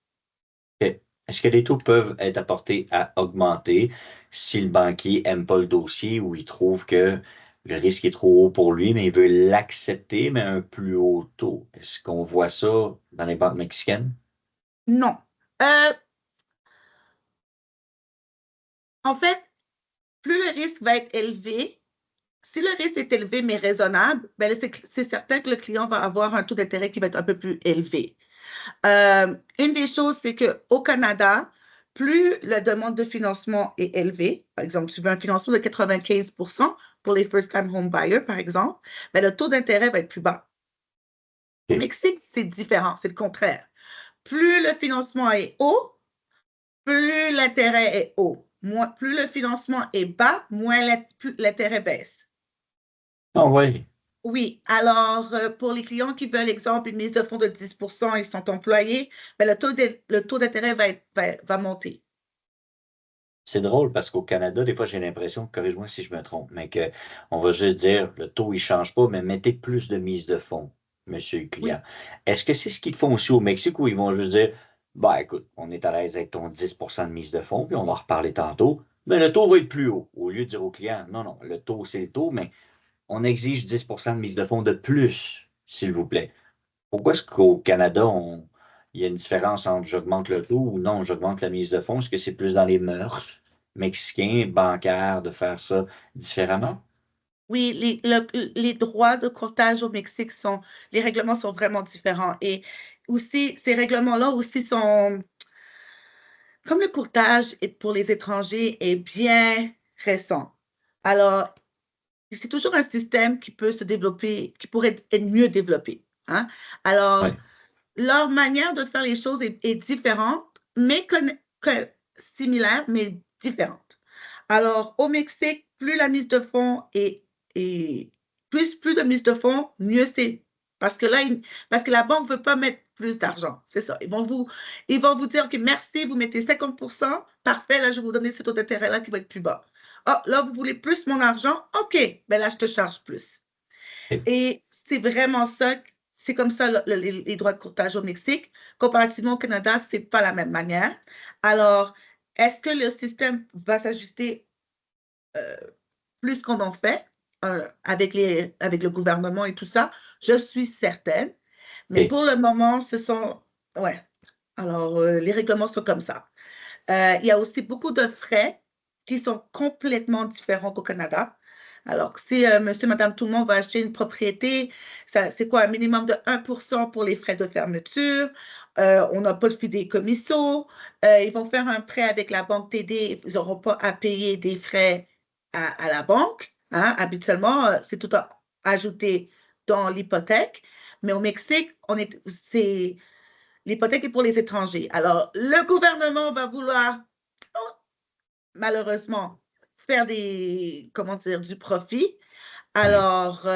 A: OK. Est-ce que les taux peuvent être apportés à augmenter si le banquier n'aime pas le dossier ou il trouve que le risque est trop haut pour lui, mais il veut l'accepter, mais à un plus haut taux? Est-ce qu'on voit ça dans les banques mexicaines?
B: Non. Euh, En fait, plus le risque va être élevé, si le risque est élevé mais raisonnable, ben, c'est certain que le client va avoir un taux d'intérêt qui va être un peu plus élevé. Une des choses, c'est qu'au Canada, plus la demande de financement est élevée, par exemple, tu veux un financement de 95% pour les first-time home buyers, par exemple, ben, le taux d'intérêt va être plus bas. Au
A: OK.
B: Mexique, c'est différent, c'est le contraire. Plus le financement est haut, plus l'intérêt est haut. Plus le financement est bas, moins l'intérêt baisse.
A: Ah oui.
B: Oui, alors pour les clients qui veulent, exemple, une mise de fonds de 10%, ils sont employés, ben, le taux d'intérêt va monter.
A: C'est drôle parce qu'au Canada, des fois, j'ai l'impression, corrige-moi si je me trompe, mais qu'on va juste dire le taux, il ne change pas, mais mettez plus de mise de fonds, monsieur le client.
B: Oui.
A: Est-ce que c'est ce qu'ils font aussi au Mexique ou ils vont juste dire Ben, écoute, on est à l'aise avec ton 10% de mise de fonds, puis on va en reparler tantôt. Mais le taux va être plus haut. Au lieu de dire au client, non, non, le taux, c'est le taux, mais on exige 10% de mise de fonds de plus, s'il vous plaît. Pourquoi est-ce qu'au Canada, il y a une différence entre j'augmente le taux ou non, j'augmente la mise de fonds? Est-ce que c'est plus dans les mœurs mexicains, bancaires, de faire ça différemment?
B: Oui, les droits de courtage au Mexique les règlements sont vraiment différents. Et aussi, ces règlements-là aussi sont, comme le courtage pour les étrangers est bien récent. Alors, c'est toujours un système qui peut se développer, qui pourrait être mieux développé, hein. Alors,
A: Oui.
B: leur manière de faire les choses est différente, mais similaire, mais différente. Alors, au Mexique, plus la mise de fonds est plus de mise de fonds, mieux c'est. Parce que là, parce que la banque ne veut pas mettre plus d'argent. C'est ça. Ils vont vous dire, OK, merci, vous mettez 50%. Parfait, là, je vais vous donner ce taux d'intérêt-là qui va être plus bas. Ah, là, vous voulez plus mon argent? OK, ben là, je te charge plus. Et c'est vraiment ça, c'est comme ça les droits de courtage au Mexique. Comparativement au Canada, c'est pas la même manière. Alors, est-ce que le système va s'ajuster euh, plus qu'on en fait avec le gouvernement et tout ça? Je suis certaine. Mais
A: OK.
B: pour le moment, ouais. Alors, les règlements sont comme ça. Il y a aussi beaucoup de frais qui sont complètement différents qu'au Canada. Alors, si monsieur, madame, tout le monde va acheter une propriété, c'est quoi, un minimum de 1% pour les frais de fermeture. On n'a pas de des commissions. Ils vont faire un prêt avec la banque TD. Ils n'auront pas à payer des frais à la banque, hein. Habituellement, c'est tout ajouté dans l'hypothèque. Mais au Mexique, l'hypothèque est pour les étrangers. Alors, le gouvernement va vouloir, oh, malheureusement, faire comment dire, du profit.
A: Oui.
B: Alors,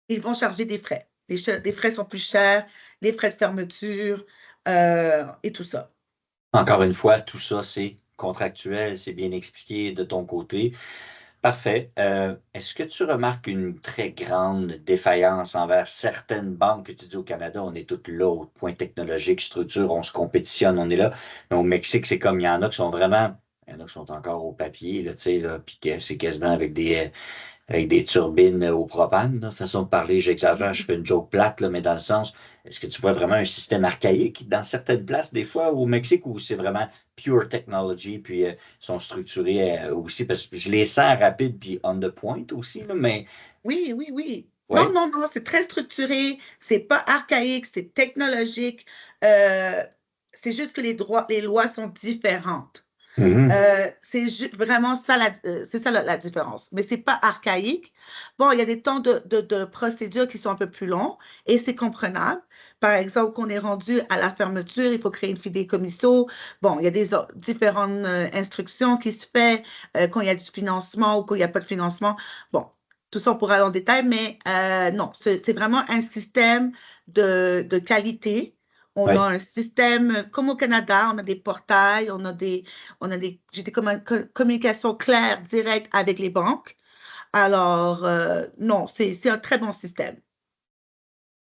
B: ils vont charger des frais. Les frais sont plus chers, les frais de fermeture et tout ça.
A: Encore une fois, tout ça, c'est contractuel, c'est bien expliqué de ton côté. Parfait. Est-ce que tu remarques une très grande défaillance envers certaines banques que tu dis au Canada? On est toutes là au point technologique, structure, on se compétitionne, on est là. Mais au Mexique, c'est comme il y en a qui sont vraiment, il y en a qui sont encore au papier, là, tu sais, là, puis que c'est quasiment avec des turbines au propane, là. Façon de parler, j'exagère, je fais une joke plate, là, mais dans le sens, est-ce que tu vois vraiment un système archaïque dans certaines places, des fois, au Mexique, où c'est vraiment pure technology, puis sont structurés aussi, parce que je les sens rapides, puis on the point aussi, là, mais
B: Oui, oui, oui. Non,
A: oui.
B: non, non, c'est très structuré, c'est pas archaïque, c'est technologique. Euh, c'est juste que les lois sont différentes.
A: Mhm.
B: Vraiment ça, c'est ça la différence. Mais c'est pas archaïque. Bon, il y a des temps de procédure qui sont un peu plus longs et c'est comprenable. Par exemple, qu'on est rendu à la fermeture, il faut créer une fidéicommisso. Bon, il y a différentes instructions qui se font quand il y a du financement ou quand il n'y a pas de financement. Bon, tout ça, on pourra aller en détail, mais non, c'est vraiment un système de qualité. On a
A: Oui.
B: un système, comme au Canada, on a des portails, j'ai des communications claires, directes avec les banques. Alors, non, c'est un très bon système.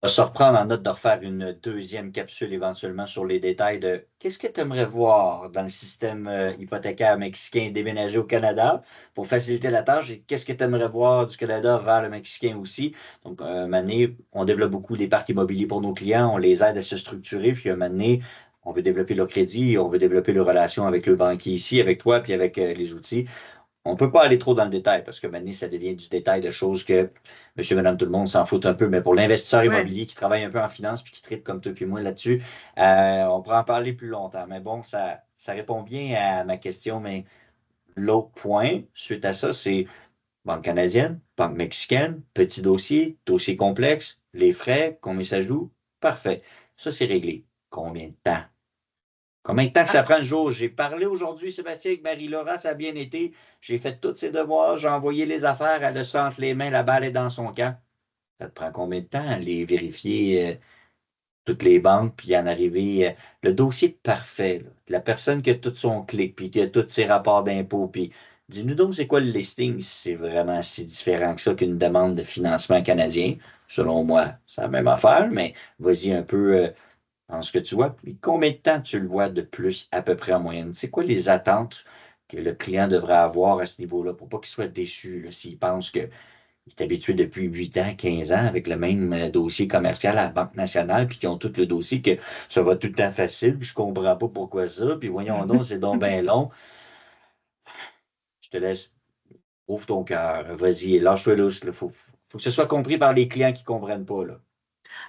A: On va se reprendre en note de refaire une deuxième capsule éventuellement sur les détails de qu'est-ce que tu aimerais voir dans le système hypothécaire mexicain déménagé au Canada pour faciliter la tâche et qu'est-ce que tu aimerais voir du Canada vers le Mexicain aussi. Donc, un moment donné, on développe beaucoup des parcs immobiliers pour nos clients, on les aide à se structurer, puis un moment donné, on veut développer leur crédit, on veut développer leur relation avec le banquier ici, avec toi, puis avec les outils. On ne peut pas aller trop dans le détail parce que maintenant, ça devient du détail de choses que monsieur, madame, tout le monde s'en fout un peu. Mais pour l'investisseur
B: Ouais.
A: immobilier qui travaille un peu en finance puis qui tripe comme toi et moi là-dessus, on pourrait en parler plus longtemps. Mais bon, ça répond bien à ma question. Mais l'autre point, suite à ça, c'est banque canadienne, banque mexicaine, petit dossier, dossier complexe, les frais, combien ça joue? Parfait. Ça, c'est réglé. Combien de temps? Combien de temps que ça
B: Ah,
A: prend le jour? J'ai parlé aujourd'hui, Sébastien, avec Marie-Laura, ça a bien été. J'ai fait tous ses devoirs, j'ai envoyé les affaires, elle a ça entre les mains, la balle est dans son camp. Ça te prend combien de temps, les vérifier toutes les banques, puis en arriver le dossier parfait, là. La personne qui a tout son clic, puis qui a tous ses rapports d'impôts, puis dis-nous donc c'est quoi le listing, si c'est vraiment si différent que ça qu'une demande de financement canadien. Selon moi, c'est la même affaire, mais vas-y un peu. dans ce que tu vois? Puis combien de temps tu le vois de plus à peu près en moyenne? C'est quoi les attentes que le client devrait avoir à ce niveau-là pour pas qu'il soit déçu là, s'il pense qu'il est habitué depuis 8 ans, 15 ans avec le même dossier commercial à la Banque nationale, puis qu'ils ont tout le dossier que ça va tout le temps facile, puis je comprends pas pourquoi ça, puis voyons donc, c'est donc bien long. Je te laisse, ouvre ton cœur, vas-y, lâche-toi lousse. Il faut que ce soit compris par les clients qui ne comprennent pas, là.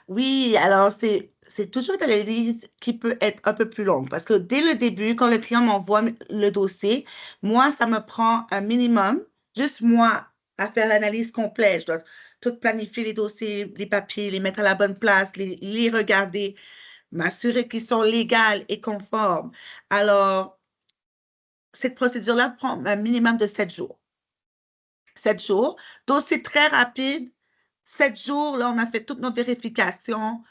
B: Oui, alors c'est toujours une analyse qui peut être un peu plus longue parce que dès le début, quand le client m'envoie le dossier, moi, ça me prend un minimum, juste moi, à faire l'analyse complète. Je dois tout planifier les dossiers, les papiers, les mettre à la bonne place, les regarder, m'assurer qu'ils sont légaux et conformes. Alors, cette procédure-là prend un minimum de 7 jours. 7 jours. Dossier très rapide. 7 jours, là, on a fait toutes nos vérifications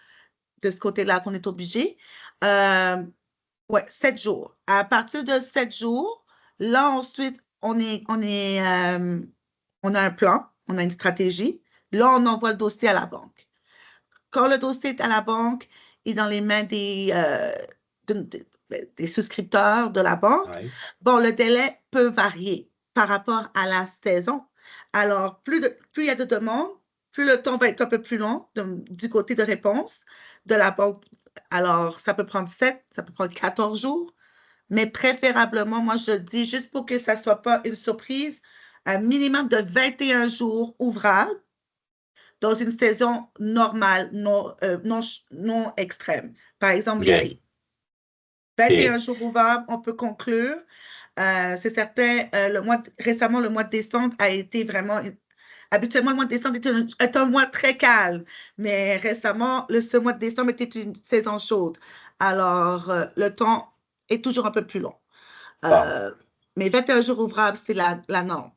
B: de ce côté-là qu'on est obligé. Ouais, 7 jours. À partir de 7 jours, là, ensuite, on a un plan, on a une stratégie. Là, on envoie le dossier à la banque. Quand le dossier est à la banque et dans les mains des souscripteurs de la banque,
A: Ouais.
B: bon, le délai peut varier par rapport à la saison. Alors, plus il y a de demandes, plus le temps va être un peu plus long du côté de réponse de la banque. Alors, ça peut prendre 7, ça peut prendre 14 jours, mais préférablement, moi, je dis, juste pour que ça ne soit pas une surprise, un minimum de 21 jours ouvrables dans une saison normale, non extrême. Par exemple,
A: OK.
B: l'été. 21
A: OK.
B: jours ouvrables, on peut conclure. C'est certain, récemment, le mois de décembre a été vraiment. Habituellement, le mois de décembre est un mois très calme, mais récemment, ce mois de décembre était une saison chaude. Alors, le temps est toujours un peu plus long.
A: Bon.
B: Euh, mais 21 jours ouvrables, c'est la norme.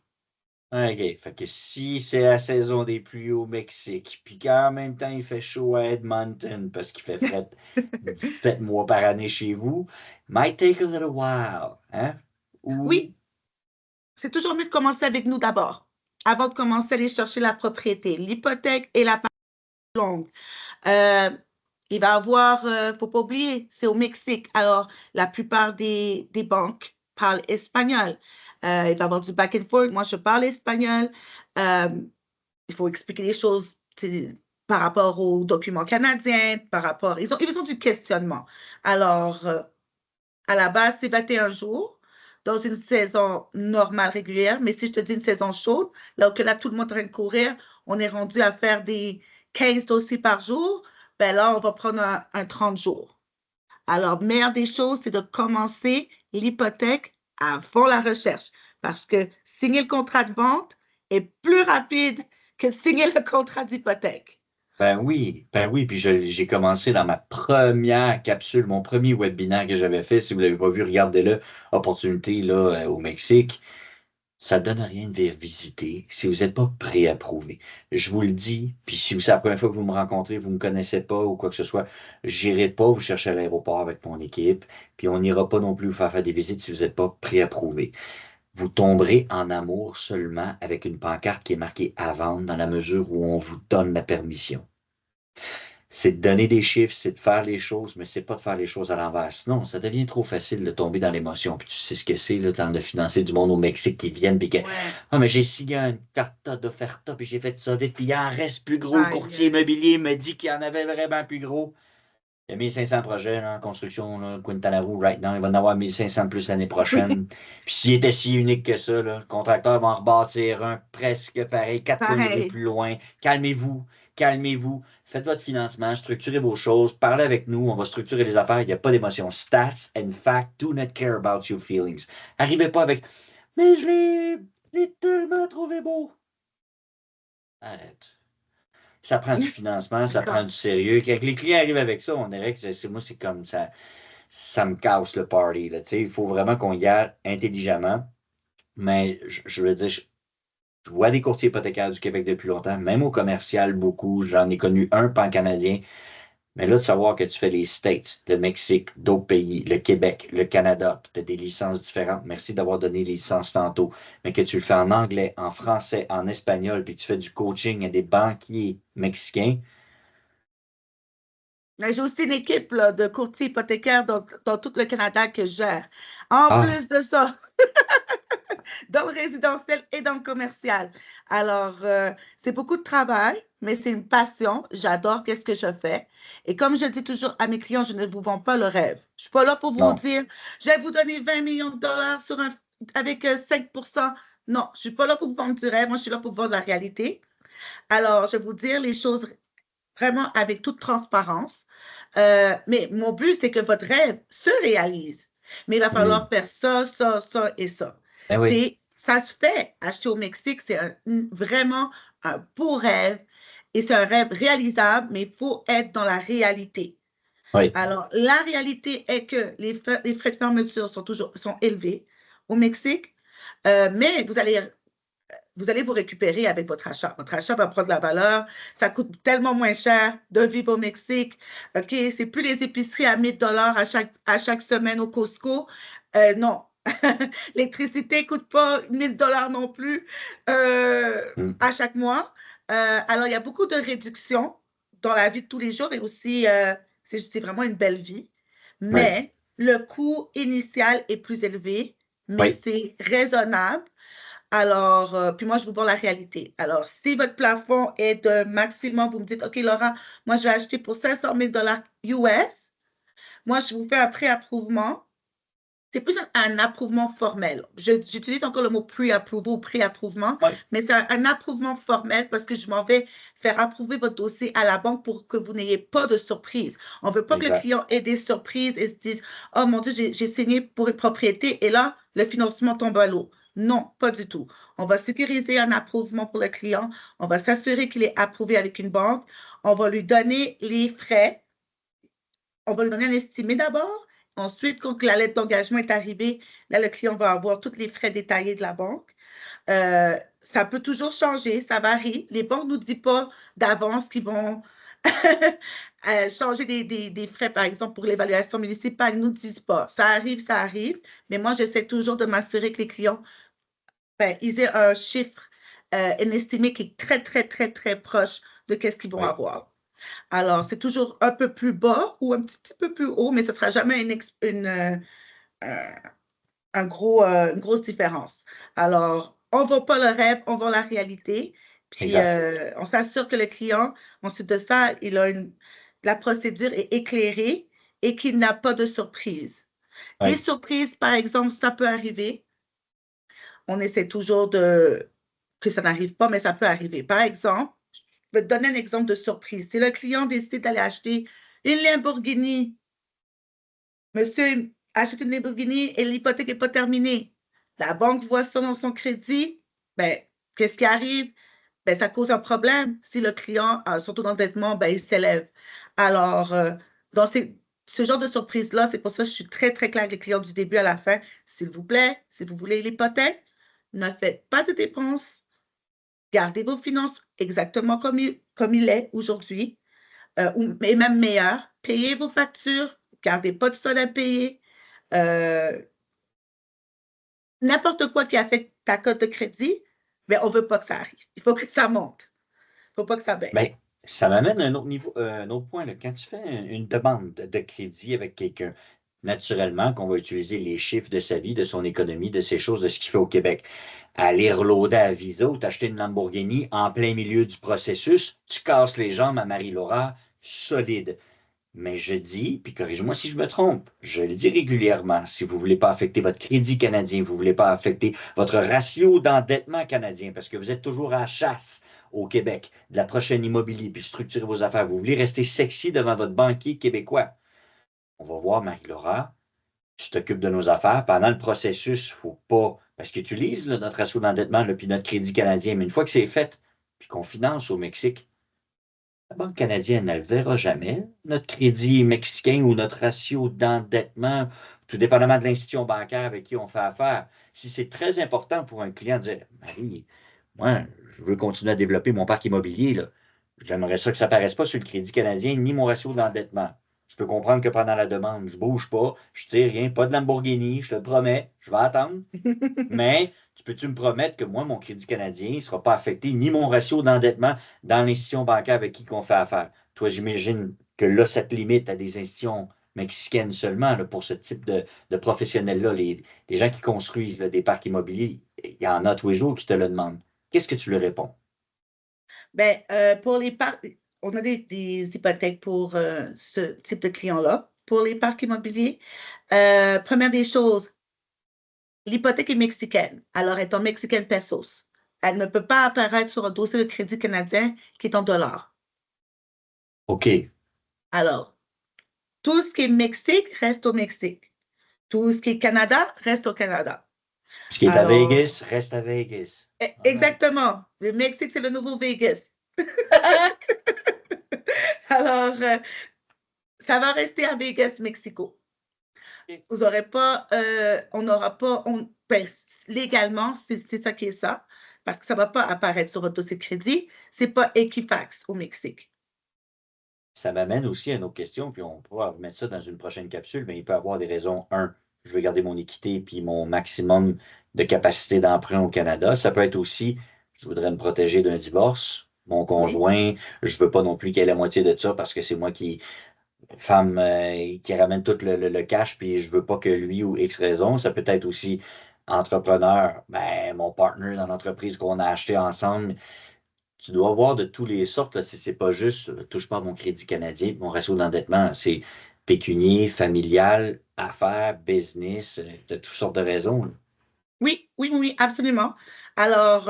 A: OK. Fait que si c'est la saison des pluies au Mexique, puis qu'en même temps il fait chaud à Edmonton parce qu'il fait fret 17 mois par année chez vous, might take a little while. Hein? Ou
B: Oui, c'est toujours mieux de commencer avec nous d'abord, avant de commencer à aller chercher la propriété. L'hypothèque est la partie longue. Euh, il va avoir, faut pas oublier, c'est au Mexique. Alors, la plupart des banques parlent espagnol. Il va y avoir du back and forth. Moi, je parle espagnol. Euh, il faut expliquer les choses par rapport aux documents canadiens, par rapport. Ils ont du questionnement. Alors, à la base, c'est 21 jours dans une saison normale, régulière. Mais si je te dis une saison chaude, là où là, tout le monde est en train de courir, on est rendu à faire des 15 dossiers par jour, ben là, on va prendre un 30 jours. Alors, meilleure des choses, c'est de commencer l'hypothèque avant la recherche. Parce que signer le contrat de vente est plus rapide que signer le contrat d'hypothèque.
A: ben oui, puis j'ai commencé dans ma première capsule, mon premier webinaire que j'avais fait. Si vous ne l'avez pas vu, regardez-le, opportunité là, au Mexique. Ça ne donne rien de visiter si vous n'êtes pas préapprouvé. Je vous le dis, puis si c'est la première fois que vous me rencontrez, vous ne me connaissez pas ou quoi que ce soit, j'irai pas vous chercher à l'aéroport avec mon équipe, puis on n'ira pas non plus vous faire des visites si vous n'êtes pas préapprouvé. Vous tomberez en amour seulement avec une pancarte qui est marquée à vendre dans la mesure où on vous donne la permission. C'est de donner des chiffres, c'est de faire les choses, mais c'est pas de faire les choses à l'envers. Sinon, ça devient trop facile de tomber dans l'émotion. Puis tu sais ce que c'est, là, de financer du monde au Mexique qui viennent, puis que,
B: Ouais.
A: ah, mais j'ai signé une carte d'offerta, puis j'ai fait ça vite, puis il en reste plus gros. Le
B: Aïe,
A: courtier
B: aïe.
A: immobilier me dit qu'il y en avait vraiment plus gros. Il y a 1500 projets là, en construction, là, Quintana Roo, right now. Il va en avoir 1500 de plus l'année
B: Oui,
A: prochaine. Puis s'il était si unique que ça, là, le contracteur va en rebâtir un presque pareil, 4 coins de rue
B: pareil.
A: plus loin. Calmez-vous, calmez-vous. Faites votre financement, structurez vos choses, parlez avec nous, on va structurer les affaires. Il n'y a pas d'émotion. Stats and facts do not care about your feelings. Arrivez pas avec mais je l'ai tellement trouvé beau. Arrête. Ça prend du financement, ça prend
B: D'accord.
A: du sérieux. Quand les clients arrivent avec ça, on dirait que moi, c'est comme ça me casse le party. Là, tu sais. Il faut vraiment qu'on y aille intelligemment. Mais je veux dire, je vois des courtiers hypothécaires du Québec depuis longtemps, même au commercial, beaucoup. J'en ai connu un pan-canadien. Mais là, de savoir que tu fais les States, le Mexique, d'autres pays, le Québec, le Canada, tu as des licences différentes. Merci d'avoir donné les licences tantôt. Mais que tu le fais en anglais, en français, en espagnol, puis que tu fais du coaching à des banquiers mexicains,
B: Mais j'ai aussi une équipe là, de courtiers hypothécaires dans tout le Canada que je gère. En
A: Ah,
B: plus de ça, dans le résidentiel et dans le commercial. Alors, c'est beaucoup de travail, mais c'est une passion. J'adore qu'est-ce que je fais. Et comme je dis toujours à mes clients, je ne vous vends pas le rêve. Je ne suis pas là pour vous
A: non.
B: dire, je vais vous donner 20 millions de dollars avec 5%. Non, je ne suis pas là pour vous vendre du rêve. Moi, je suis là pour vous vendre la réalité. Alors, je vais vous dire les choses vraiment avec toute transparence. Mais mon but, c'est que votre rêve se réalise. Mais il va
A: Hmm.
B: falloir faire ça, ça, ça et ça.
A: Ben oui,
B: Ça se fait. Acheter au Mexique, c'est vraiment un beau rêve et c'est un rêve réalisable, mais il faut être dans la réalité.
A: oui,
B: Alors, la réalité est que les frais de fermeture sont élevés au Mexique, mais vous allez vous récupérer avec votre achat. Votre achat va prendre de la valeur. Ça coûte tellement moins cher de vivre au Mexique. OK, c'est plus les épiceries à 1000 dollars à chaque semaine au Costco. Non. L'électricité ne coûte pas 1000 dollars non plus
A: hmm,
B: à chaque mois. Alors, il y a beaucoup de réductions dans la vie de tous les jours et aussi, c'est vraiment une belle vie.
A: oui,
B: Mais le coût initial est plus élevé, mais
A: oui,
B: c'est raisonnable. Alors, puis moi, je vous vends la réalité. Alors, si votre plafond est de maximum, vous me dites, OK, Laura, moi, je vais acheter pour 500 000 dollars US. Moi, je vous fais un pré-approuvement. C'est plus un approuvement formel. J'utilise encore le mot pre-approval ou pré-approuvement,
A: oui,
B: mais c'est un approuvement formel parce que je m'en vais faire approuver votre dossier à la banque pour que vous n'ayez pas de surprise. On ne veut pas que le
A: exact.
B: client ait des surprises et se dise, oh mon Dieu, j'ai signé pour une propriété et là, le financement tombe à l'eau. Non, pas du tout. On va sécuriser un approuvement pour le client. On va s'assurer qu'il est approuvé avec une banque. On va lui donner les frais, on va lui donner un estimé d'abord. Ensuite, quand la lettre d'engagement est arrivée, là, le client va avoir tous les frais détaillés de la banque. Ça peut toujours changer, ça varie. Les banques ne nous disent pas d'avance qu'ils vont changer des frais, par exemple, pour l'évaluation municipale. Ils ne nous disent pas. Ça arrive. Mais moi, j'essaie toujours de m'assurer que les clients, ben, ils aient un chiffre, un estimé qui est très, très, très, très proche de ce qu'ils vont
A: Oui,
B: avoir. Alors, c'est toujours un peu plus bas ou un petit peu plus haut, mais ce ne sera jamais euh, une grosse différence. Alors, on ne vend pas le rêve, on vend la réalité. Puis,
A: exact.
B: on s'assure que le client, ensuite de ça, la procédure est éclairée et qu'il n'a pas de surprise. Des
A: Oui,
B: surprises, par exemple, ça peut arriver. On essaie toujours que ça n'arrive pas, mais ça peut arriver. Par exemple, je vais te donner un exemple de surprise. Si le client décide d'aller acheter une Lamborghini, monsieur achète une Lamborghini et l'hypothèque n'est pas terminée. La banque voit ça dans son crédit. Ben, qu'est-ce qui arrive? Ben, ça cause un problème. Si le client a surtout d'endettement, ben, il s'élève. Alors, dans ce genre de surprise-là, c'est pour ça que je suis très, très claire avec les clients du début à la fin. S'il vous plaît, si vous voulez l'hypothèque, ne faites pas de dépenses. Gardez vos finances exactement comme il est aujourd'hui, et même meilleur. Payez vos factures. Gardez pas de solde à payer. Euh, N'importe quoi qui affecte ta cote de crédit, mais on ne veut pas que ça arrive. Il faut que ça monte. Il ne faut pas que ça
A: ben,
B: baisse.
A: ça m'amène à un autre niveau, un autre point, là. Quand tu fais une demande de crédit avec quelqu'un, naturellement qu'on va utiliser les chiffres de sa vie, de son économie, de ses choses, de ce qu'il fait au Québec. Aller reloader à Visa ou t'acheter une Lamborghini en plein milieu du processus, tu casses les jambes à Marie-Laura, solide. Mais je dis, puis corrige-moi si je me trompe, je le dis régulièrement, si vous ne voulez pas affecter votre crédit canadien, vous ne voulez pas affecter votre ratio d'endettement canadien, parce que vous êtes toujours à la chasse au Québec de la prochaine immobilier, puis structurer vos affaires, vous voulez rester sexy devant votre banquier québécois. On va voir, Marie-Laura, tu t'occupes de nos affaires. Pendant le processus, il ne faut pas, parce que tu lises là, notre ratio d'endettement, là, puis notre crédit canadien, mais une fois que c'est fait, puis qu'on finance au Mexique, la Banque canadienne, elle ne verra jamais notre crédit mexicain ou notre ratio d'endettement, tout dépendamment de l'institution bancaire avec qui on fait affaire. Si c'est très important pour un client de dire, Marie, moi, je veux continuer à développer mon parc immobilier, là. J'aimerais ça que ça ne paraisse pas sur le crédit canadien ni mon ratio d'endettement. Je peux comprendre que pendant la demande, je ne bouge pas, je ne tire rien, pas de Lamborghini, je te le promets, je vais attendre. Mais tu peux-tu me promettre que moi, mon crédit canadien ne sera pas affecté, ni mon ratio d'endettement dans l'institution bancaire avec qui on fait affaire? Toi, j'imagine, que là, ça te limite à des institutions mexicaines seulement là, pour ce type de professionnels-là. Les gens qui construisent là, des parcs immobiliers, il y en a tous les jours qui te le demandent. Qu'est-ce que tu lui réponds?
B: Ben, pour les parcs, on a des hypothèques pour ce type de clients-là. Pour les parcs immobiliers, première des choses, l'hypothèque est mexicaine. Alors, elle est en mexicaine pesos. Elle ne peut pas apparaître sur un dossier de crédit canadien qui est en dollars.
A: OK.
B: Alors, tout ce qui est Mexique reste au Mexique. Tout ce qui est Canada reste au Canada.
A: Ce qui est à
B: Alors,
A: Vegas, reste à Vegas. All right.
B: exactement. Le Mexique, c'est le nouveau Vegas. Alors, ça va rester à Vegas, Mexico. Vous aurez pas, on n'aura pas, ben, légalement, c'est ça qui est ça, parce que ça ne va pas apparaître sur votre dossier de crédit. Ce n'est pas Equifax au Mexique.
A: Ça m'amène aussi à une autre question, puis on pourra remettre ça dans une prochaine capsule, mais il peut y avoir des raisons. Un, je veux garder mon équité puis mon maximum de capacité d'emprunt au Canada. Ça peut être aussi, je voudrais me protéger d'un divorce. Mon
B: Oui,
A: conjoint, je veux pas non plus qu'il ait la moitié de ça parce que c'est moi femme, qui ramène tout le cash, puis je veux pas que lui ou X raison. Ça peut être aussi entrepreneur, ben, mon partner dans l'entreprise qu'on a acheté ensemble. Tu dois voir de tous les sortes, là. C'est pas juste touche pas à mon crédit canadien, mon ratio d'endettement. C'est pécunier, familial, affaires, business, de toutes sortes de raisons, là.
B: oui, oui, oui, oui, absolument. Alors,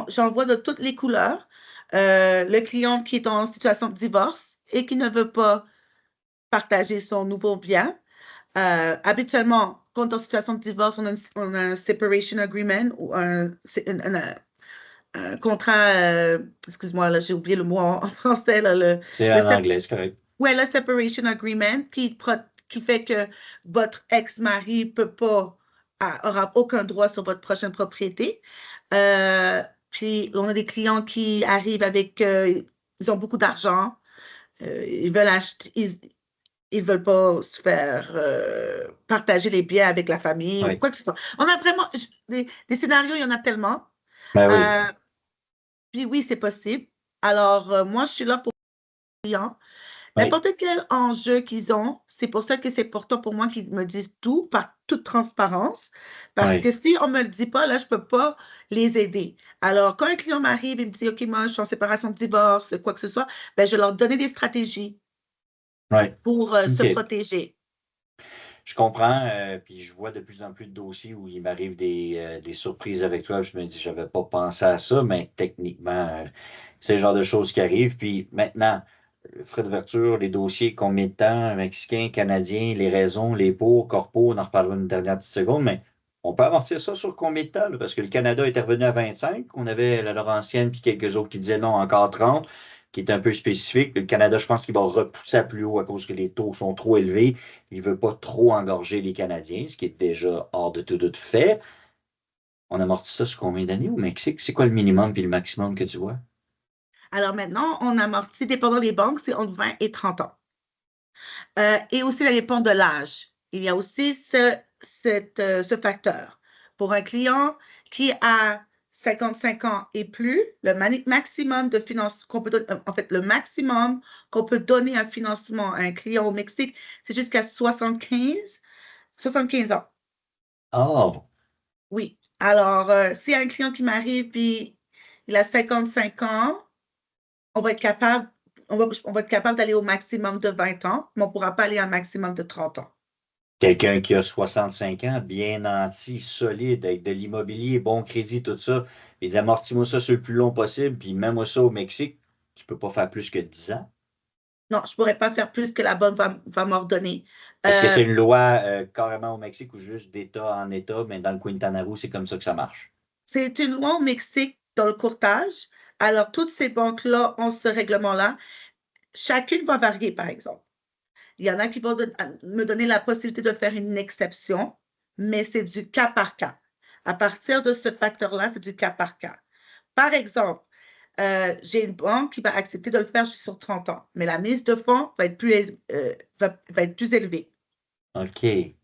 B: j'en vois de toutes les couleurs. Le client qui est en situation de divorce et qui ne veut pas partager son nouveau bien. Habituellement, quand on est en situation de divorce, on a un separation agreement ou un contrat, excuse-moi, là, j'ai oublié le mot en français, là,
A: C'est
B: le,
A: en anglais, c'est correct.
B: ouais, le separation agreement qui fait que votre ex-mari peut pas, aura aucun droit sur votre prochaine propriété. Euh, Puis, on a des clients qui arrivent avec, ils ont beaucoup d'argent, ils veulent acheter, ils veulent pas se faire partager les biens avec la famille ou
A: Oui,
B: quoi que ce soit. On a vraiment des scénarios, il y en a tellement.
A: ben oui,
B: Euh, Puis oui, c'est possible. Alors, moi, je suis là pour les clients.
A: oui,
B: N'importe quel enjeu qu'ils ont, c'est pour ça que c'est important pour moi qu'ils me disent tout par toute transparence. Parce
A: oui.
B: que si on ne me le dit pas, là, je ne peux pas les aider. Alors, quand un client m'arrive et me dit, OK, moi, je suis en séparation de divorce, quoi que ce soit, ben, je vais leur donner des stratégies
A: Oui.
B: pour se
A: OK.
B: protéger.
A: Je comprends, puis je vois de plus en plus de dossiers où il m'arrive des surprises avec toi. Je me dis, j'avais pas pensé à ça, mais techniquement, c'est le genre de choses qui arrivent. Puis maintenant, le frais d'ouverture, les dossiers, combien de temps, mexicain, canadien, les raisons, les pour, corpo, on en reparlera une dernière petite seconde, mais on peut amortir ça sur combien de temps, là? Parce que le Canada était revenu à 25, on avait la Laurentienne, puis quelques autres qui disaient non, encore 30, qui est un peu spécifique. Puis le Canada, je pense qu'il va repousser à plus haut à cause que les taux sont trop élevés. Il ne veut pas trop engorger les Canadiens, ce qui est déjà hors de tout doute fait. On amortit ça sur combien d'années au Mexique? C'est quoi le minimum puis le maximum que tu vois?
B: Alors maintenant, on amortit, dépendant des banques, c'est entre 20 et 30 ans. Et aussi, ça dépend de l'âge. Il y a aussi ce facteur. Pour un client qui a 55 ans et plus, le maximum de finance qu'on peut donner, en fait, le maximum qu'on peut donner un financement à un client au Mexique, c'est jusqu'à 75 ans.
A: Oh,
B: Oui. Alors, si un client qui m'arrive et il a 55 ans, on va être capable, on va être capable d'aller au maximum de 20 ans, mais on ne pourra pas aller à un maximum de 30 ans.
A: quelqu'un qui a 65 ans, bien nanti, solide, avec de l'immobilier, bon crédit, tout ça. Il dit amortis-moi ça sur le plus long possible, puis mets-moi ça au Mexique. Tu peux pas faire plus que 10 ans.
B: Non, je ne pourrais pas faire plus que la banque va m'ordonner.
A: Est-ce que
B: Euh,
A: c'est une loi carrément au Mexique ou juste d'État en État, mais dans le Quintana Roo, c'est comme ça que ça marche?
B: c'est une loi au Mexique dans le courtage. Alors, toutes ces banques-là ont ce règlement-là. Chacune va varier, par exemple. Il y en a qui vont me donner la possibilité de faire une exception, mais c'est du cas par cas. À partir de ce facteur-là, c'est du cas par cas. Par exemple, j'ai une banque qui va accepter de le faire sur 30 ans, mais la mise de fonds va être plus élevée.
A: OK.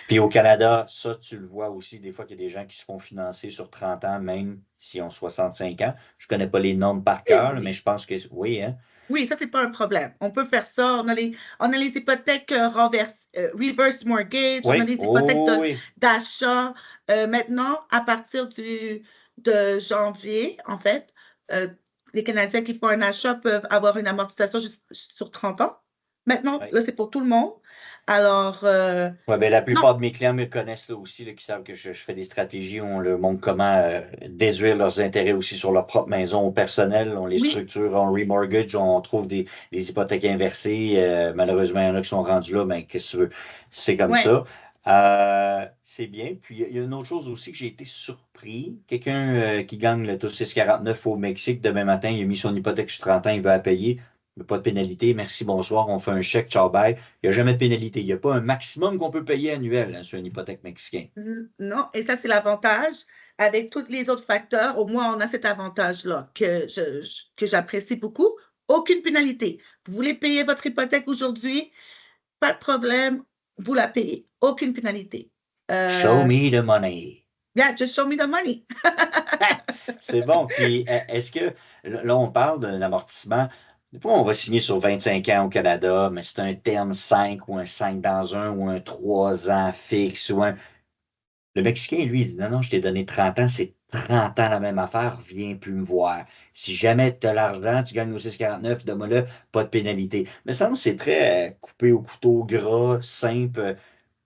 A: Puis au Canada, ça, tu le vois aussi, des fois qu'il y a des gens qui se font financer sur 30 ans, même s'ils ont 65 ans. Je connais pas les normes par
B: Et
A: cœur, là, mais
B: oui,
A: je pense que oui, hein?
B: Oui, ça, c'est pas un problème. On peut faire ça. On a les hypothèques reverse mortgage, on a
A: Oui,
B: les hypothèques
A: oh, oui.
B: d'achat. Maintenant, à partir de janvier, en fait, euh, les Canadiens qui font un achat peuvent avoir une amortissation sur 30 ans. Maintenant,
A: Oui.
B: là, c'est pour tout le monde. Alors,
A: Ouais, ben, la
B: non,
A: plupart de mes clients me connaissent là aussi, là, qui savent que je fais des stratégies, on leur montre comment déduire leurs intérêts aussi sur leur propre maison au personnel, on les
B: oui,
A: structure en remortgage, on trouve des hypothèques inversées. Malheureusement, il y en a qui sont rendus là, mais qu'est-ce que tu veux? C'est comme
B: ouais.
A: ça. C'est bien. Puis il y a une autre chose aussi que j'ai été surpris. Quelqu'un qui gagne le taux 6,49 au Mexique, demain matin, il a mis son hypothèque sur 30 ans, il veut la payer. Pas de pénalité. Merci, bonsoir. On fait un chèque, ciao, bye. Il n'y a jamais de pénalité. Il n'y a pas un maximum qu'on peut payer annuel sur une hypothèque mexicaine.
B: Non, et ça, c'est l'avantage. Avec tous les autres facteurs, au moins, on a cet avantage-là que j'apprécie beaucoup. Aucune pénalité. Vous voulez payer votre hypothèque aujourd'hui? Pas de problème, vous la payez. Aucune pénalité.
A: Show
B: Euh,
A: me the money.
B: yeah, just show me the money.
A: C'est bon. Puis, est-ce que, là, on parle d'un amortissement. Des fois, on va signer sur 25 ans au Canada, mais c'est un terme 5 ou un 5 dans un ou un 3 ans fixe ou un. Le Mexicain, lui, il dit non, non, je t'ai donné 30 ans, c'est 30 ans la même affaire, viens plus me voir. Si jamais tu as l'argent, tu gagnes au 6,49, donne-moi-le, pas de pénalité. Mais ça, c'est très coupé au couteau gras, simple.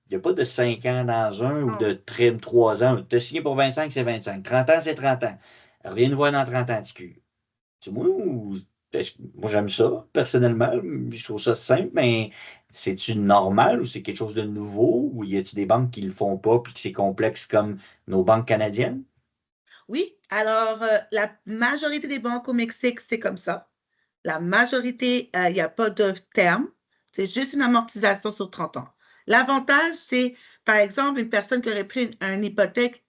A: Il n'y a pas de 5 ans dans un ou
B: Non.
A: de trim 3 ans. Tu as signé pour 25, c'est 25. 30 ans, c'est 30 ans. Reviens nous voir dans 30 ans, TQ. C'est moi, moi j'aime ça, personnellement. Je trouve ça simple, mais c'est-tu normal ou c'est quelque chose de nouveau? Ou y a-t-il des banques qui le font pas puis que c'est complexe comme nos banques canadiennes?
B: Oui, alors la majorité des banques au Mexique, c'est comme ça. La majorité, il n'y a pas de terme. C'est juste une amortisation sur 30 ans. L'avantage, c'est, par exemple, une personne qui aurait pris une hypothèque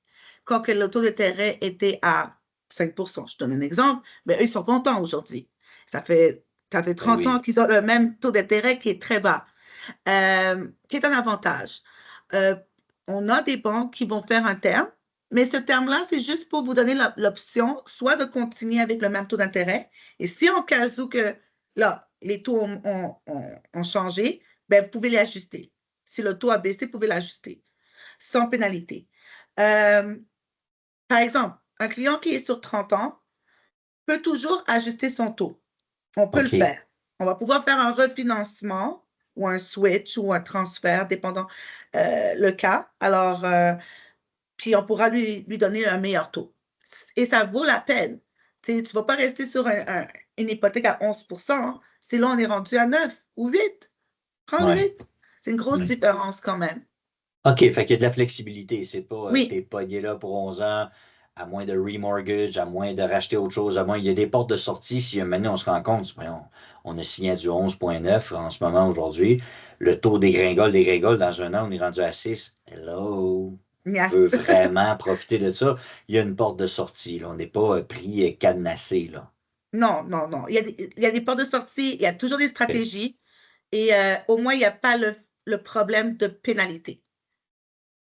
B: quand que le taux d'intérêt était à 5%. Je donne un exemple, mais eux, ils sont contents aujourd'hui. Ça fait
A: Ben
B: 30 ans
A: oui.
B: qu'ils ont le même taux d'intérêt qui est très bas, qui est un avantage. Euh, on a des banques qui vont faire un terme, mais ce terme-là, c'est juste pour vous donner l'option soit de continuer avec le même taux d'intérêt, et si en cas où que là, les taux ont changé, ben, vous pouvez l'ajuster. Si le taux a baissé, vous pouvez l'ajuster sans pénalité. Euh, Par exemple, un client qui est sur 30 ans peut toujours ajuster son taux. On peut le
A: OK.
B: faire. On va pouvoir faire un refinancement ou un switch ou un transfert, dépendant le cas. Alors, puis on pourra lui donner un meilleur taux. Et ça vaut la peine. Tu ne vas pas rester sur une hypothèque à 11%. Hein. Si là, on est rendu à 9 ou 8, prends le
A: Ouais.
B: 8. C'est une grosse
A: Ouais.
B: différence quand même.
A: OK, fait qu'il y a de la flexibilité. C'est pas
B: Oui,
A: t'es pogné là pour 11 ans, à moins de remortgage, à moins de racheter autre chose, à moins il y a des portes de sortie. Si maintenant on se rend compte, voyons, on a signé à du 11,9 en ce moment aujourd'hui, le taux dégringole, dans un an, on est rendu à 6. Hello! On veut
B: yes.
A: vraiment profiter de ça. Il y a une porte de sortie, là. On n'est pas pris cadenassé, là.
B: Non, non, non. Il y a des portes de sortie, il y a toujours des
A: OK.
B: stratégies et au moins, il n'y a pas le problème de pénalité.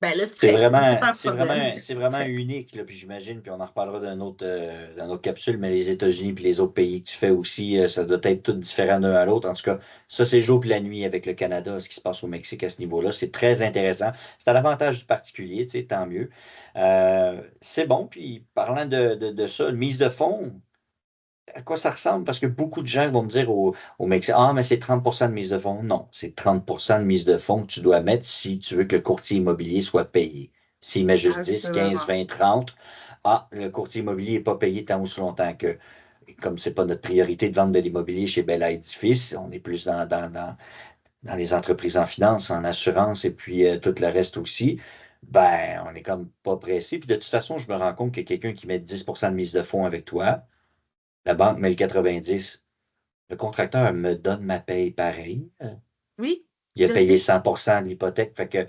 B: Ben, le
A: C'est
B: frais, c'est
A: vraiment,
B: pas un
A: c'est
B: problème,
A: vraiment,
B: mais
A: c'est
B: le
A: vraiment
B: frais.
A: unique, là, puis j'imagine, puis on en reparlera dans notre capsule, mais les États-Unis puis les autres pays que tu fais aussi, ça doit être tout différent d'un à l'autre. En tout cas, ça, c'est le jour puis la nuit avec le Canada, ce qui se passe au Mexique à ce niveau-là. C'est très intéressant. C'est à l'avantage du particulier, tu sais, tant mieux. C'est bon, puis parlant de ça, une mise de fonds, à quoi ça ressemble? Parce que beaucoup de gens vont me dire au Mexique, ah, mais c'est 30% de mise de fonds. Non, c'est 30% de mise de fonds que tu dois mettre si tu veux que le courtier immobilier soit payé. S'il met juste 10, 15,
B: Assurément.
A: 20, 30, le courtier immobilier n'est pas payé tant aussi longtemps que, comme c'est pas notre priorité de vendre de l'immobilier chez Bella Édifice, on est plus dans les entreprises en finance, en assurance et puis tout le reste aussi. Ben, on est comme pas pressé. Puis de toute façon, je me rends compte que quelqu'un qui met 10% de mise de fonds avec toi, la banque met le 90. Le contracteur me donne ma paye pareil.
B: Oui,
A: Il a
B: je
A: payé
B: sais.
A: 100% de l'hypothèque, fait que,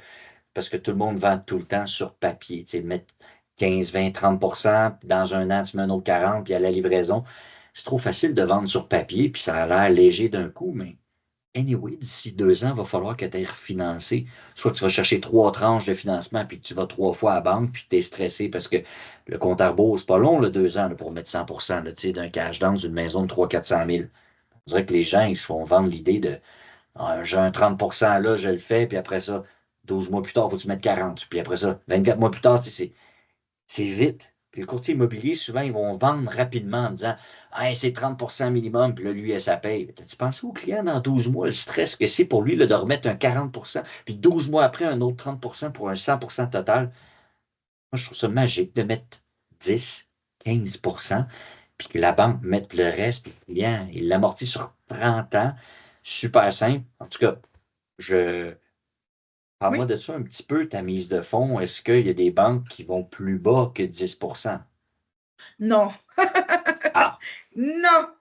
A: parce que tout le monde vend tout le temps sur papier. Tu sais, mettre 15, 20, 30%, puis dans un an, tu mets un autre 40, puis à la livraison. C'est trop facile de vendre sur papier, puis ça a l'air léger d'un coup, mais anyway, d'ici 2 ans, il va falloir que tu aies refinancé. Soit que tu vas chercher 3 tranches de financement, puis que tu vas 3 fois à la banque, puis tu es stressé parce que le compte à rebours, c'est pas long, le 2 ans, là, pour mettre 100% là, tu sais, d'un cash down d'une maison de 300 400 000. On dirait que les gens, ils se font vendre l'idée de ah, j'ai un 30% là, je le fais, puis après ça, 12 mois plus tard, il faut que tu mettes 40. Puis après ça, 24 mois plus tard, c'est vite. Puis le courtier immobilier, souvent, ils vont vendre rapidement en disant hey, c'est 30% minimum, puis là, lui, ça paye. Tu penses au client dans 12 mois, le stress que c'est pour lui là, de remettre un 40%, puis 12 mois après, un autre 30% pour un 100% total. Moi, je trouve ça magique de mettre 10, 15%, puis que la banque mette le reste, puis le client, il l'amortit sur 30 ans. Super simple. En tout cas, je parle-moi
B: Oui,
A: de ça un petit peu, ta mise de fonds. Est-ce qu'il y a des banques qui vont plus bas que 10%?
B: non.
A: Ah,
B: Non,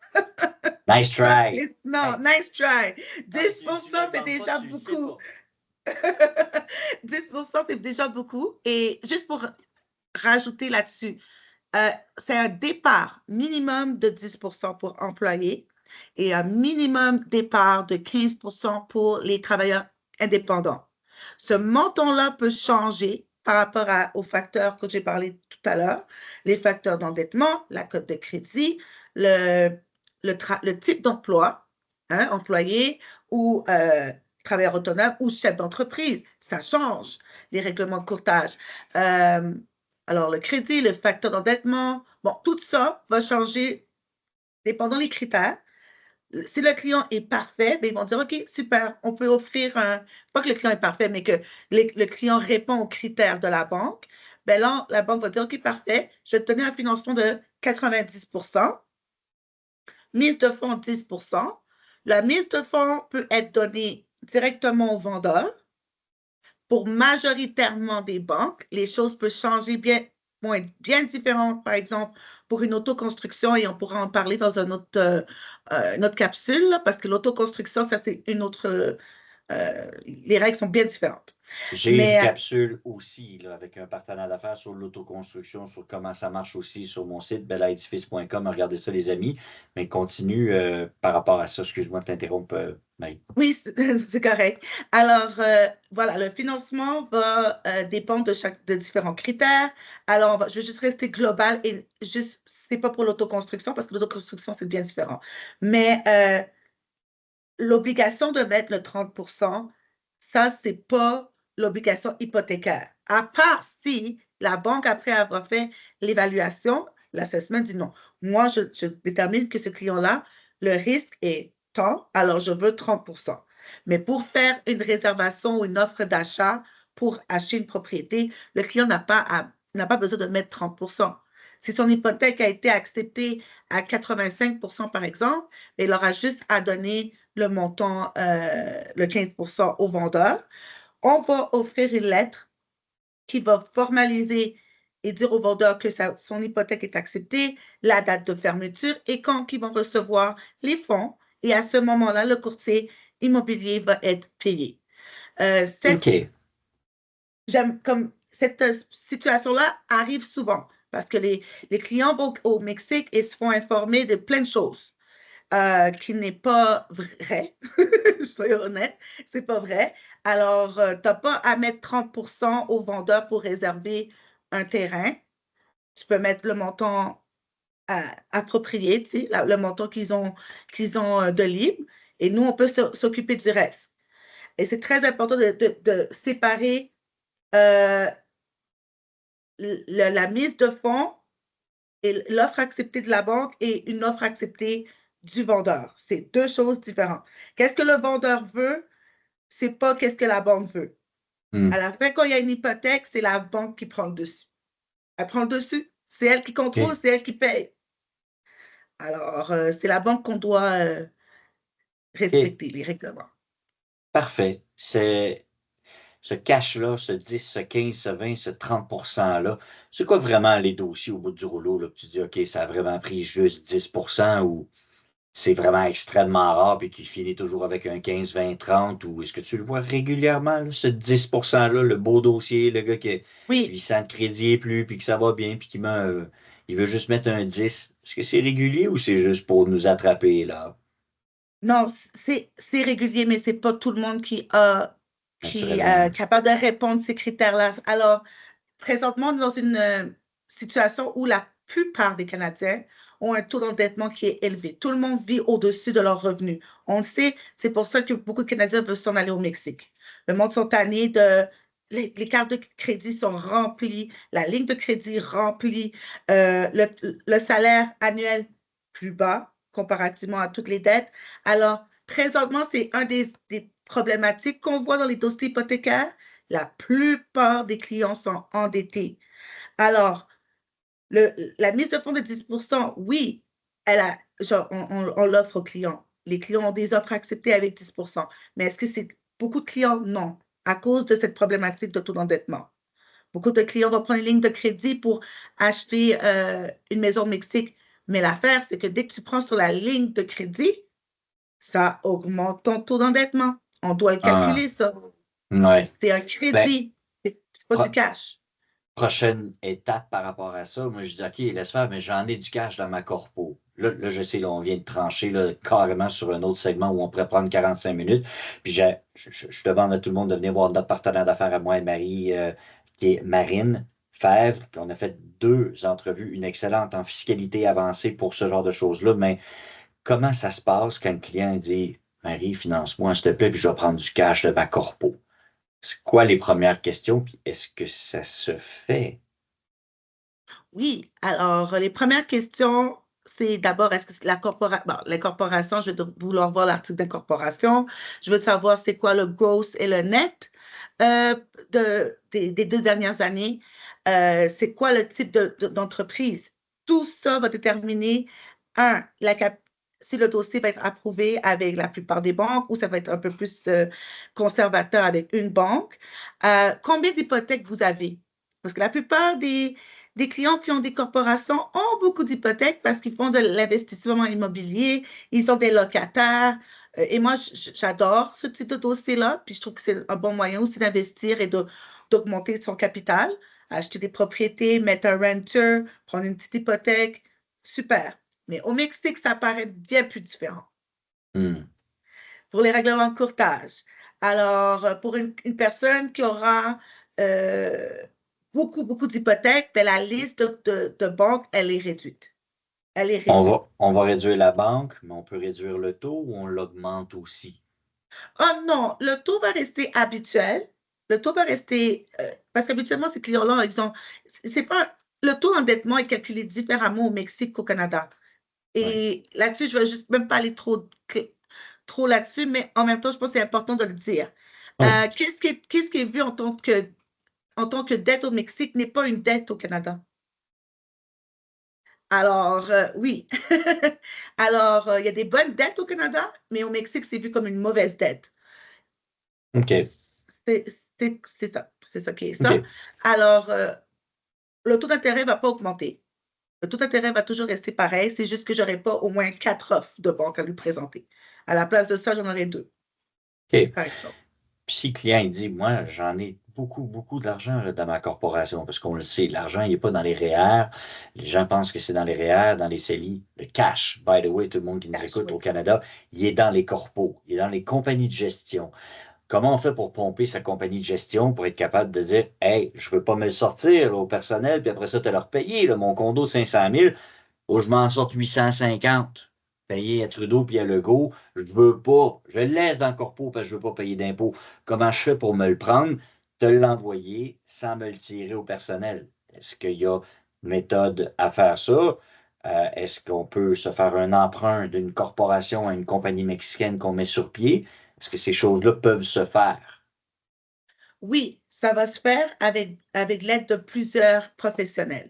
A: nice
B: ça,
A: try.
B: non,
A: Hey,
B: nice try.
A: quand
B: Dix pour
A: tu
B: cent, c'est
A: l'inventes pas,
B: déjà
A: tu le sais
B: beaucoup.
A: pas.
B: 10%, c'est déjà beaucoup. Et juste pour rajouter là-dessus, c'est un départ minimum de 10% pour employés et un minimum départ de 15% pour les travailleurs indépendants. Ce montant-là peut changer par rapport aux facteurs que j'ai parlé tout à l'heure, les facteurs d'endettement, la cote de crédit, le, le type d'emploi, hein, employé ou travailleur autonome ou chef d'entreprise. Ça change, les règlements de courtage. Alors, le crédit, le facteur d'endettement, bon, tout ça va changer dépendant des critères. Si le client est parfait, bien, ils vont dire, OK, super, on peut offrir pas que le client est parfait, mais que le client répond aux critères de la banque. Bien là, la banque va dire, OK, parfait, je vais te donner un financement de 90%, mise de fonds 10%. La mise de fonds peut être donnée directement au vendeur. Pour majoritairement des banques, les choses peuvent changer vont être bien différentes, par exemple, pour une autoconstruction, et on pourra en parler dans une autre capsule, là, parce que l'autoconstruction, ça, c'est une autre. Les règles sont bien différentes.
A: J'ai une
B: Mais
A: capsule aussi là, avec un partenaire d'affaires sur l'autoconstruction, sur comment ça marche aussi sur mon site belaedifice.com. Regardez ça, les amis. Mais continue par rapport à ça. Excuse-moi de t'interrompre, Marie.
B: oui, c'est correct. Alors, voilà, le financement va dépendre de différents critères. Alors, je vais juste rester global et juste, c'est pas pour l'autoconstruction, parce que l'autoconstruction, c'est bien différent. Mais l'obligation de mettre le 30%, ça, c'est pas l'obligation hypothécaire. À part si la banque, après avoir fait l'évaluation, l'assessment dit non. Moi, je détermine que ce client-là, le risque est tant, alors je veux 30%. Mais pour faire une réservation ou une offre d'achat pour acheter une propriété, le client n'a pas besoin de mettre 30%. Si son hypothèque a été acceptée à 85%, par exemple, il aura juste à donner le montant, le 15% au vendeur. On va offrir une lettre qui va formaliser et dire au vendeur que son hypothèque est acceptée, la date de fermeture et quand ils vont recevoir les fonds. Et à ce moment-là, le courtier immobilier va être payé. Cette,
A: OK.
B: cette situation-là arrive souvent parce que les clients vont au Mexique et se font informer de plein de choses. Qui n'est pas vrai. Soyons honnêtes, c'est pas vrai. Alors, tu n'as pas à mettre 30% au vendeur pour réserver un terrain. Tu peux mettre le montant approprié, tu sais, le montant qu'ils ont de libre. Et nous, on peut s'occuper du reste. Et c'est très important de séparer euh, la mise de fonds et l'offre acceptée de la banque et une offre acceptée du vendeur. C'est deux choses différentes. Qu'est-ce que le vendeur veut? C'est pas qu'est-ce que la banque veut. À
A: Hmm.
B: la fin, quand il y a une hypothèque, c'est la banque qui prend le dessus. Elle prend le dessus. C'est elle qui contrôle,
A: OK.
B: c'est elle qui paye. Alors, c'est la banque qu'on doit
A: OK.
B: respecter, les règlements.
A: Parfait. Ce cash-là, ce 10, ce 15, ce 20, ce 30%-là, c'est quoi vraiment les dossiers au bout du rouleau là, que tu dis, OK, ça a vraiment pris juste 10% ou c'est vraiment extrêmement rare et qui finit toujours avec un 15, 20, 30 ou est-ce que tu le vois régulièrement, là, ce 10%-là, le beau dossier, le gars qui a
B: Oui,
A: 800 de crédit et plus, puis que ça va bien, puis il veut juste mettre un 10. Est-ce que c'est régulier ou c'est juste pour nous attraper, là,
B: non, c'est régulier, mais c'est pas tout le monde qui est
A: naturellement?
B: capable de répondre à ces critères-là. Alors, présentement, on est dans une situation où la plupart des Canadiens ont un taux d'endettement qui est élevé. Tout le monde vit au-dessus de leurs revenus. On le sait, c'est pour ça que beaucoup de Canadiens veulent s'en aller au Mexique. Le monde sont tannés de... Les cartes de crédit sont remplies, la ligne de crédit remplie, le salaire annuel plus bas comparativement à toutes les dettes. Alors, présentement, c'est un des problématiques qu'on voit dans les dossiers hypothécaires. La plupart des clients sont endettés. Alors, la mise de fonds de 10%, oui, on l'offre aux clients. Les clients ont des offres acceptées avec 10%. Mais est-ce que c'est beaucoup de clients? Non, à cause de cette problématique de taux d'endettement. Beaucoup de clients vont prendre une ligne de crédit pour acheter une maison au Mexique. Mais l'affaire, c'est que dès que tu prends sur la ligne de crédit, ça augmente ton taux d'endettement. On doit le calculer, ça.
A: Ouais.
B: C'est un
A: Ben,
B: crédit, c'est pas du cash.
A: prochaine étape par rapport à ça, moi je dis OK, laisse faire, mais j'en ai du cash dans ma corpo. Là je sais, là, on vient de trancher là, carrément sur un autre segment où on pourrait prendre 45 minutes. Puis je demande à tout le monde de venir voir notre partenaire d'affaires à moi et Marie, qui est Marine Fèvre. On a fait 2 entrevues, une excellente en fiscalité avancée pour ce genre de choses-là. Mais comment ça se passe quand le client dit Marie, finance-moi, s'il te plaît, puis je vais prendre du cash de ma corpo? C'est quoi les premières questions, puis est-ce que ça se fait?
B: Oui, alors les premières questions, c'est d'abord, est-ce que les corporations, je vais vouloir voir l'article d'incorporation. Je veux savoir c'est quoi le gross et le net euh, des 2 dernières années. C'est quoi le type d'entreprise. Tout ça va déterminer, si le dossier va être approuvé avec la plupart des banques ou ça va être un peu plus conservateur avec une banque. Combien d'hypothèques vous avez? Parce que la plupart des clients qui ont des corporations ont beaucoup d'hypothèques parce qu'ils font de l'investissement immobilier, ils sont des locataires. Et moi, j'adore ce type de dossier-là. Puis je trouve que c'est un bon moyen aussi d'investir et d'augmenter son capital, acheter des propriétés, mettre un renter, prendre une petite hypothèque. Super. Mais au Mexique, ça paraît bien plus différent.
A: Hmm.
B: Pour les règlements de courtage. Alors, pour une personne qui aura beaucoup d'hypothèques, ben, la liste de banques, elle est réduite. Elle est réduite.
A: On va réduire la banque, mais on peut réduire le taux ou on l'augmente aussi?
B: Oh non, le taux va rester habituel. Le taux va rester, parce qu'habituellement, ces clients-là, c'est pas, le taux d'endettement est calculé différemment au Mexique qu'au Canada.
A: Oui.
B: Et là-dessus, je ne vais juste même pas aller trop là-dessus, mais en même temps, je pense que c'est important de le dire.
A: Oui.
B: Qu'est-ce qui est vu en tant que dette au Mexique n'est pas une dette au Canada? Alors, oui. Alors, il y a des bonnes dettes au Canada, mais au Mexique, c'est vu comme une mauvaise dette.
A: OK.
B: C'est c'est ça. C'est ça qui est ça.
A: OK.
B: Alors, le taux d'intérêt ne va pas augmenter. Le taux d'intérêt va toujours rester pareil. C'est juste que je n'aurai pas au moins 4 offres de banque à lui présenter. À la place de ça, j'en aurai 2,
A: OK.
B: par exemple.
A: Puis si le client il dit, moi, j'en ai beaucoup d'argent là, dans ma corporation, parce qu'on le sait, l'argent, il n'est pas dans les REER. Les gens pensent que c'est dans les REER, dans les CELI. Le cash, by the way, tout le monde qui nous
B: Cash,
A: écoute
B: oui.
A: au Canada, il est dans les corpos, il est dans les compagnies de gestion. Comment on fait pour pomper sa compagnie de gestion pour être capable de dire, hey, je ne veux pas me le sortir là, au personnel, puis après ça, te leur payer, là, mon condo de 500 000, faut que je m'en sorte 850. Payer à Trudeau puis à Legault, je ne veux pas. Je le laisse dans le corpo parce que je ne veux pas payer d'impôts. Comment je fais pour me le prendre, te l'envoyer sans me le tirer au personnel? Est-ce qu'il y a une méthode à faire ça? Est-ce qu'on peut se faire un emprunt d'une corporation à une compagnie mexicaine qu'on met sur pied? Est-ce que ces choses-là peuvent se faire?
B: Oui, ça va se faire avec l'aide de plusieurs professionnels.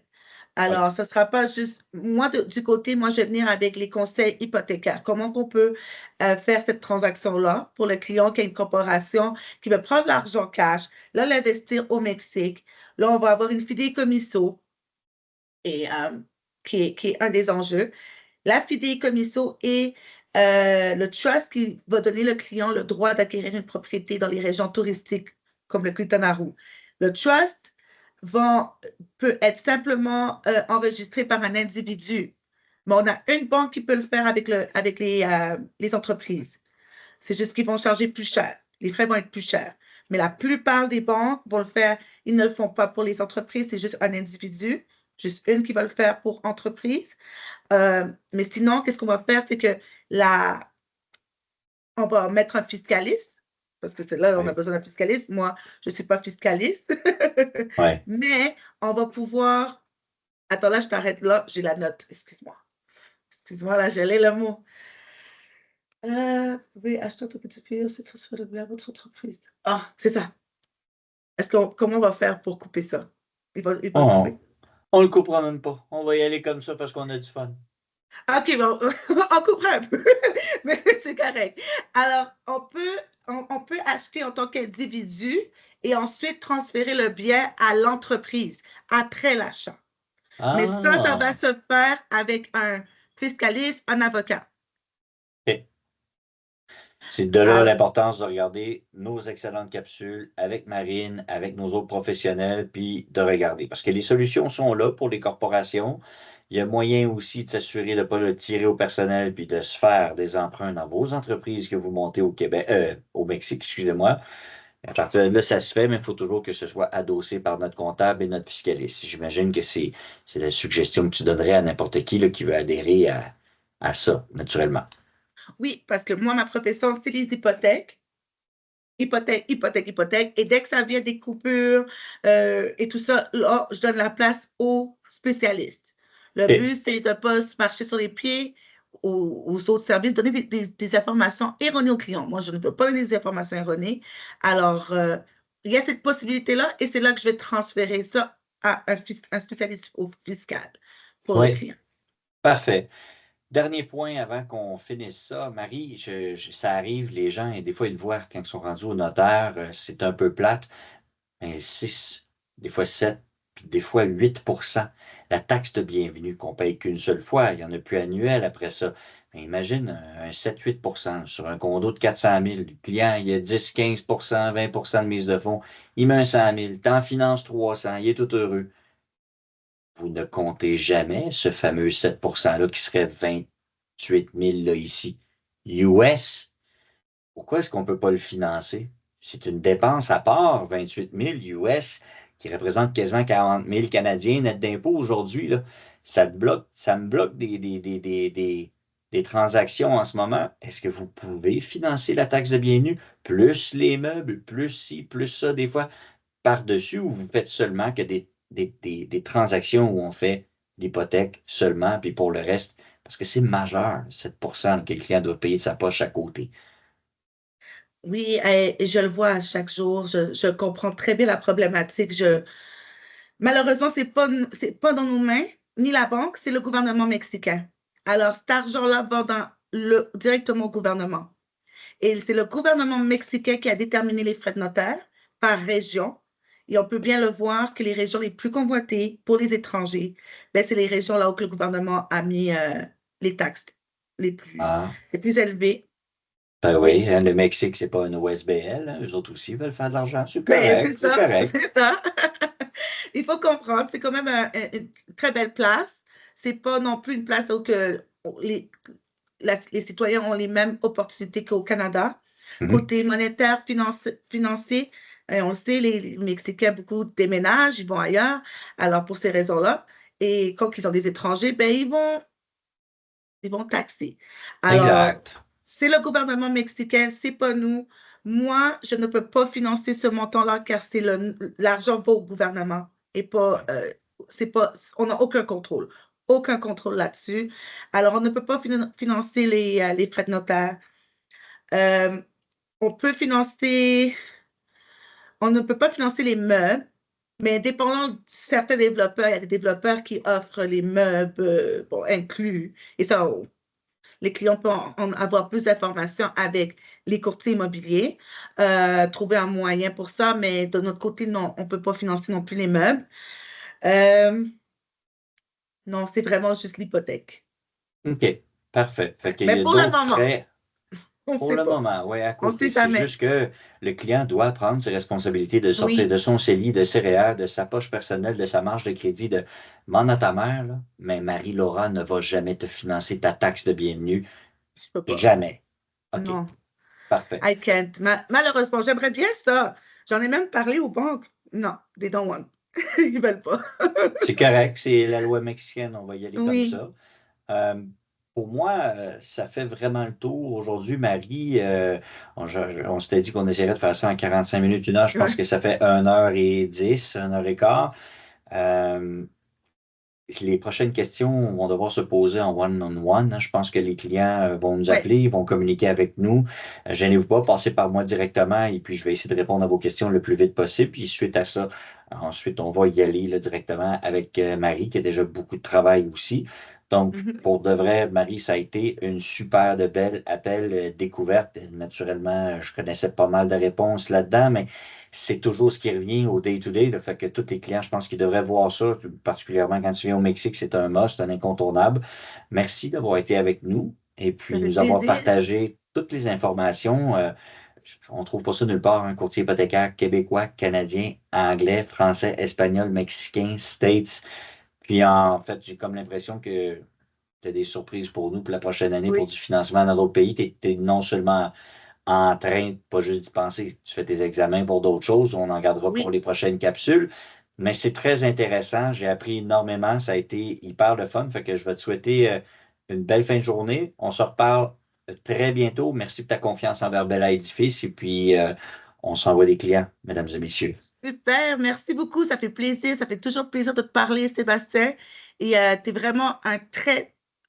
A: Oui.
B: Alors, ce ne sera pas juste moi du côté, moi, je vais venir avec les conseils hypothécaires. Comment on peut faire cette transaction-là pour le client qui a une corporation qui veut prendre l'argent cash, là, l'investir au Mexique. Là, on va avoir une fidéicommisso et, qui est un des enjeux. La fidéicommisso et le trust qui va donner le client le droit d'acquérir une propriété dans les régions touristiques comme le Quintana Roo. Le trust peut être simplement enregistré par un individu, mais on a une banque qui peut le faire avec les entreprises. C'est juste qu'ils vont charger plus cher. Les frais vont être plus chers. Mais la plupart des banques vont le faire. Ils ne le font pas pour les entreprises, c'est juste un individu. juste une qui va le faire pour entreprise. Mais sinon, qu'est-ce qu'on va faire, c'est que on va mettre un fiscaliste, parce que c'est là, on a
A: Oui.
B: besoin d'un fiscaliste. Moi, je ne suis pas fiscaliste,
A: Ouais.
B: mais on va pouvoir. Attends, là, je t'arrête là, j'ai la note. Excuse-moi. Excuse-moi, là, j'ai le mot. Vous pouvez acheter votre petit pays, c'est tout sur le bien votre entreprise. Ah, c'est ça. Comment on va faire pour couper ça? Il va le
A: On,
B: couper.
A: on le coupera même pas. On va y aller comme ça parce qu'on a du fun.
B: OK, bon, on coupera un peu, mais c'est correct. Alors, on peut acheter en tant qu'individu et ensuite transférer le bien à l'entreprise après l'achat. Mais ça va
A: Ah,
B: se faire avec un fiscaliste, un avocat.
A: OK. C'est de là
B: Alors,
A: l'importance de regarder nos excellentes capsules avec Marine, avec nos autres professionnels, puis de regarder. Parce que les solutions sont là pour les corporations. Il y a moyen aussi de s'assurer de ne pas le tirer au personnel, puis de se faire des emprunts dans vos entreprises que vous montez au Québec, au Mexique, excusez-moi. À partir de là, ça se fait, mais il faut toujours que ce soit adossé par notre comptable et notre fiscaliste. J'imagine que c'est la suggestion que tu donnerais à n'importe qui là, qui veut adhérer à ça, naturellement.
B: oui, parce que moi, ma profession, c'est les hypothèques. Hypothèque, hypothèque, hypothèque. Et dès que ça vient des coupures et tout ça, là, je donne la place aux spécialistes. Le
A: OK.
B: but, c'est de ne pas se marcher sur les pieds aux autres services, donner des informations erronées aux clients. Moi, je ne veux pas donner des informations erronées. Alors, il y a cette possibilité-là et c'est là que je vais transférer ça à un spécialiste au fiscal pour le
A: Oui,
B: client.
A: parfait. Dernier point avant qu'on finisse ça, Marie, ça arrive, les gens, et des fois, ils le voient quand ils sont rendus au notaire, c'est un peu plate, mais 6, des fois 7, puis des fois 8%. La taxe de bienvenue qu'on paye qu'une seule fois, il n'y en a plus annuel après ça. Mais imagine un 7-8% sur un condo de 400 000. Le client, il a 10-15%, 20% de mise de fonds. Il met un 100 000, t'en finances 300, il est tout heureux. Vous ne comptez jamais ce fameux 7%-là qui serait 28 000 là, ici. US, pourquoi est-ce qu'on ne peut pas le financer? C'est une dépense à part, 28 000 US, qui représente quasiment 40 000 Canadiens net d'impôts aujourd'hui, là. Ça me bloque des transactions en ce moment. Est-ce que vous pouvez financer la taxe de bienvenue, plus les meubles, plus ci, plus ça, des fois, par-dessus, ou vous faites seulement que des transactions où on fait l'hypothèque seulement, puis pour le reste, parce que c'est majeur, 7% que le client doit payer de sa poche à côté.
B: Oui, et je le vois à chaque jour. Je comprends très bien la problématique. Malheureusement, c'est pas dans nos mains, ni la banque, c'est le gouvernement mexicain. Alors, cet argent-là va directement au gouvernement. Et c'est le gouvernement mexicain qui a déterminé les frais de notaire par région. Et on peut bien le voir que les régions les plus convoitées pour les étrangers, ben, c'est les régions là où le gouvernement a mis les taxes les plus,
A: Ah,
B: les plus élevées.
A: ben
B: Et
A: oui, hein, le Mexique, c'est pas un OSBL, hein, eux autres aussi veulent faire de l'argent. C'est
B: ben, c'est
A: correct, c'est
B: ça,
A: correct.
B: c'est ça. Il faut comprendre, c'est quand même une très belle place. C'est pas non plus une place où les, les citoyens ont les mêmes opportunités qu'au Canada.
A: Mhm.
B: Côté monétaire, financier, on le sait, les Mexicains, beaucoup déménagent, ils vont ailleurs. Alors, pour ces raisons-là, et quand ils ont des étrangers, ben, ils vont taxer. Alors,
A: Exact.
B: c'est le gouvernement mexicain, c'est pas nous. Moi, je ne peux pas financer ce montant-là car l'argent va au gouvernement et pas, c'est pas, on n'a aucun contrôle là-dessus. Alors, on ne peut pas financer les frais de notaire. Euh, on peut financer, on ne peut pas financer les meubles, mais dépendant de certains développeurs, il y a des développeurs qui offrent les meubles bon, inclus. Et ça, les clients peuvent en avoir plus d'informations avec les courtiers immobiliers, trouver un moyen pour ça, mais de notre côté, non, on ne peut pas financer non plus les meubles. Euh, non, c'est vraiment juste l'hypothèque.
A: OK, parfait. Fait qu'il
B: Mais
A: y a
B: pour le
A: d'autres
B: moment,
A: frais
B: on ne
A: pour
B: sait
A: le
B: pas.
A: moment, oui, à
B: On ne
A: côté.
B: sait
A: C'est
B: jamais.
A: juste que le client doit prendre ses responsabilités de sortir
B: Oui,
A: de son CELI, de ses REER, de sa poche personnelle, de sa marge de crédit, de demande à ta mère, là, mais Marie-Laura ne va jamais te financer ta taxe de bienvenue.
B: je ne peux pas.
A: Jamais. OK,
B: Non,
A: parfait.
B: I can't. Malheureusement, j'aimerais bien ça. J'en ai même parlé aux banques. Non, they don't want. Ils veulent pas.
A: C'est correct, c'est la loi mexicaine, on va y aller comme
B: Oui,
A: ça. Euh, pour moi, ça fait vraiment le tour. Aujourd'hui, Marie, on s'était dit qu'on essaierait de faire ça en 45 minutes, 1 heure. Je pense
B: ouais,
A: que ça fait 1h10, 1h15. Euh, les prochaines questions vont devoir se poser en one-on-one, hein. Je pense que les clients vont nous
B: ouais.
A: appeler, ils vont communiquer avec nous. Gênez-vous pas, passez par moi directement et puis je vais essayer de répondre à vos questions le plus vite possible. Puis suite à ça, ensuite, on va y aller là, directement avec Marie, qui a déjà beaucoup de travail aussi. Donc,
B: Mhm.
A: pour de vrai, Marie, ça a été une super de belle appel découverte. Naturellement, je connaissais pas mal de réponses là-dedans, mais c'est toujours ce qui revient au day-to-day. Le fait que tous tes clients, je pense qu'ils devraient voir ça, particulièrement quand tu viens au Mexique, c'est un must, un incontournable. Merci d'avoir été avec nous et
B: Ça
A: puis
B: fait
A: nous avoir
B: plaisir.
A: partagé toutes les informations. On ne trouve pas ça nulle part, un courtier hypothécaire québécois, canadien, anglais, français, espagnol, mexicain, States. Puis en fait, j'ai comme l'impression que tu as des surprises pour nous pour la prochaine année pour
B: Oui,
A: du financement dans d'autres pays. Tu es non seulement en train, pas juste d'y penser, tu fais tes examens pour d'autres choses, on en gardera pour
B: oui.
A: les prochaines capsules. Mais c'est très intéressant, j'ai appris énormément, ça a été hyper le fun, fait que je vais te souhaiter une belle fin de journée. On se reparle très bientôt. Merci pour ta confiance envers Bella Édifice et puis on s'envoie des clients, mesdames et messieurs.
B: Super, merci beaucoup. Ça fait plaisir. Ça fait toujours plaisir de te parler, Sébastien. Et tu es vraiment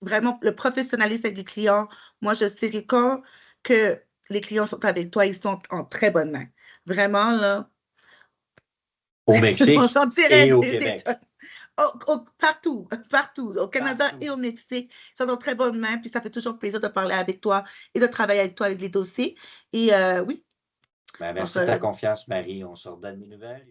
B: vraiment le professionnalisme avec les clients. Moi, je sais que quand que les clients sont avec toi, ils sont en très bonne main. Vraiment, là,
A: Au Mexique
B: j'en dirais
A: et au
B: des
A: Québec.
B: tonnes. Partout, partout, au Canada
A: Partout.
B: et au Mexique, ils sont en très bonne main. Puis ça fait toujours plaisir de parler avec toi et de travailler avec toi avec les dossiers. Et oui,
A: Ben,
B: on
A: merci de ta
B: se
A: confiance, Marie. On se redonne des nouvelles.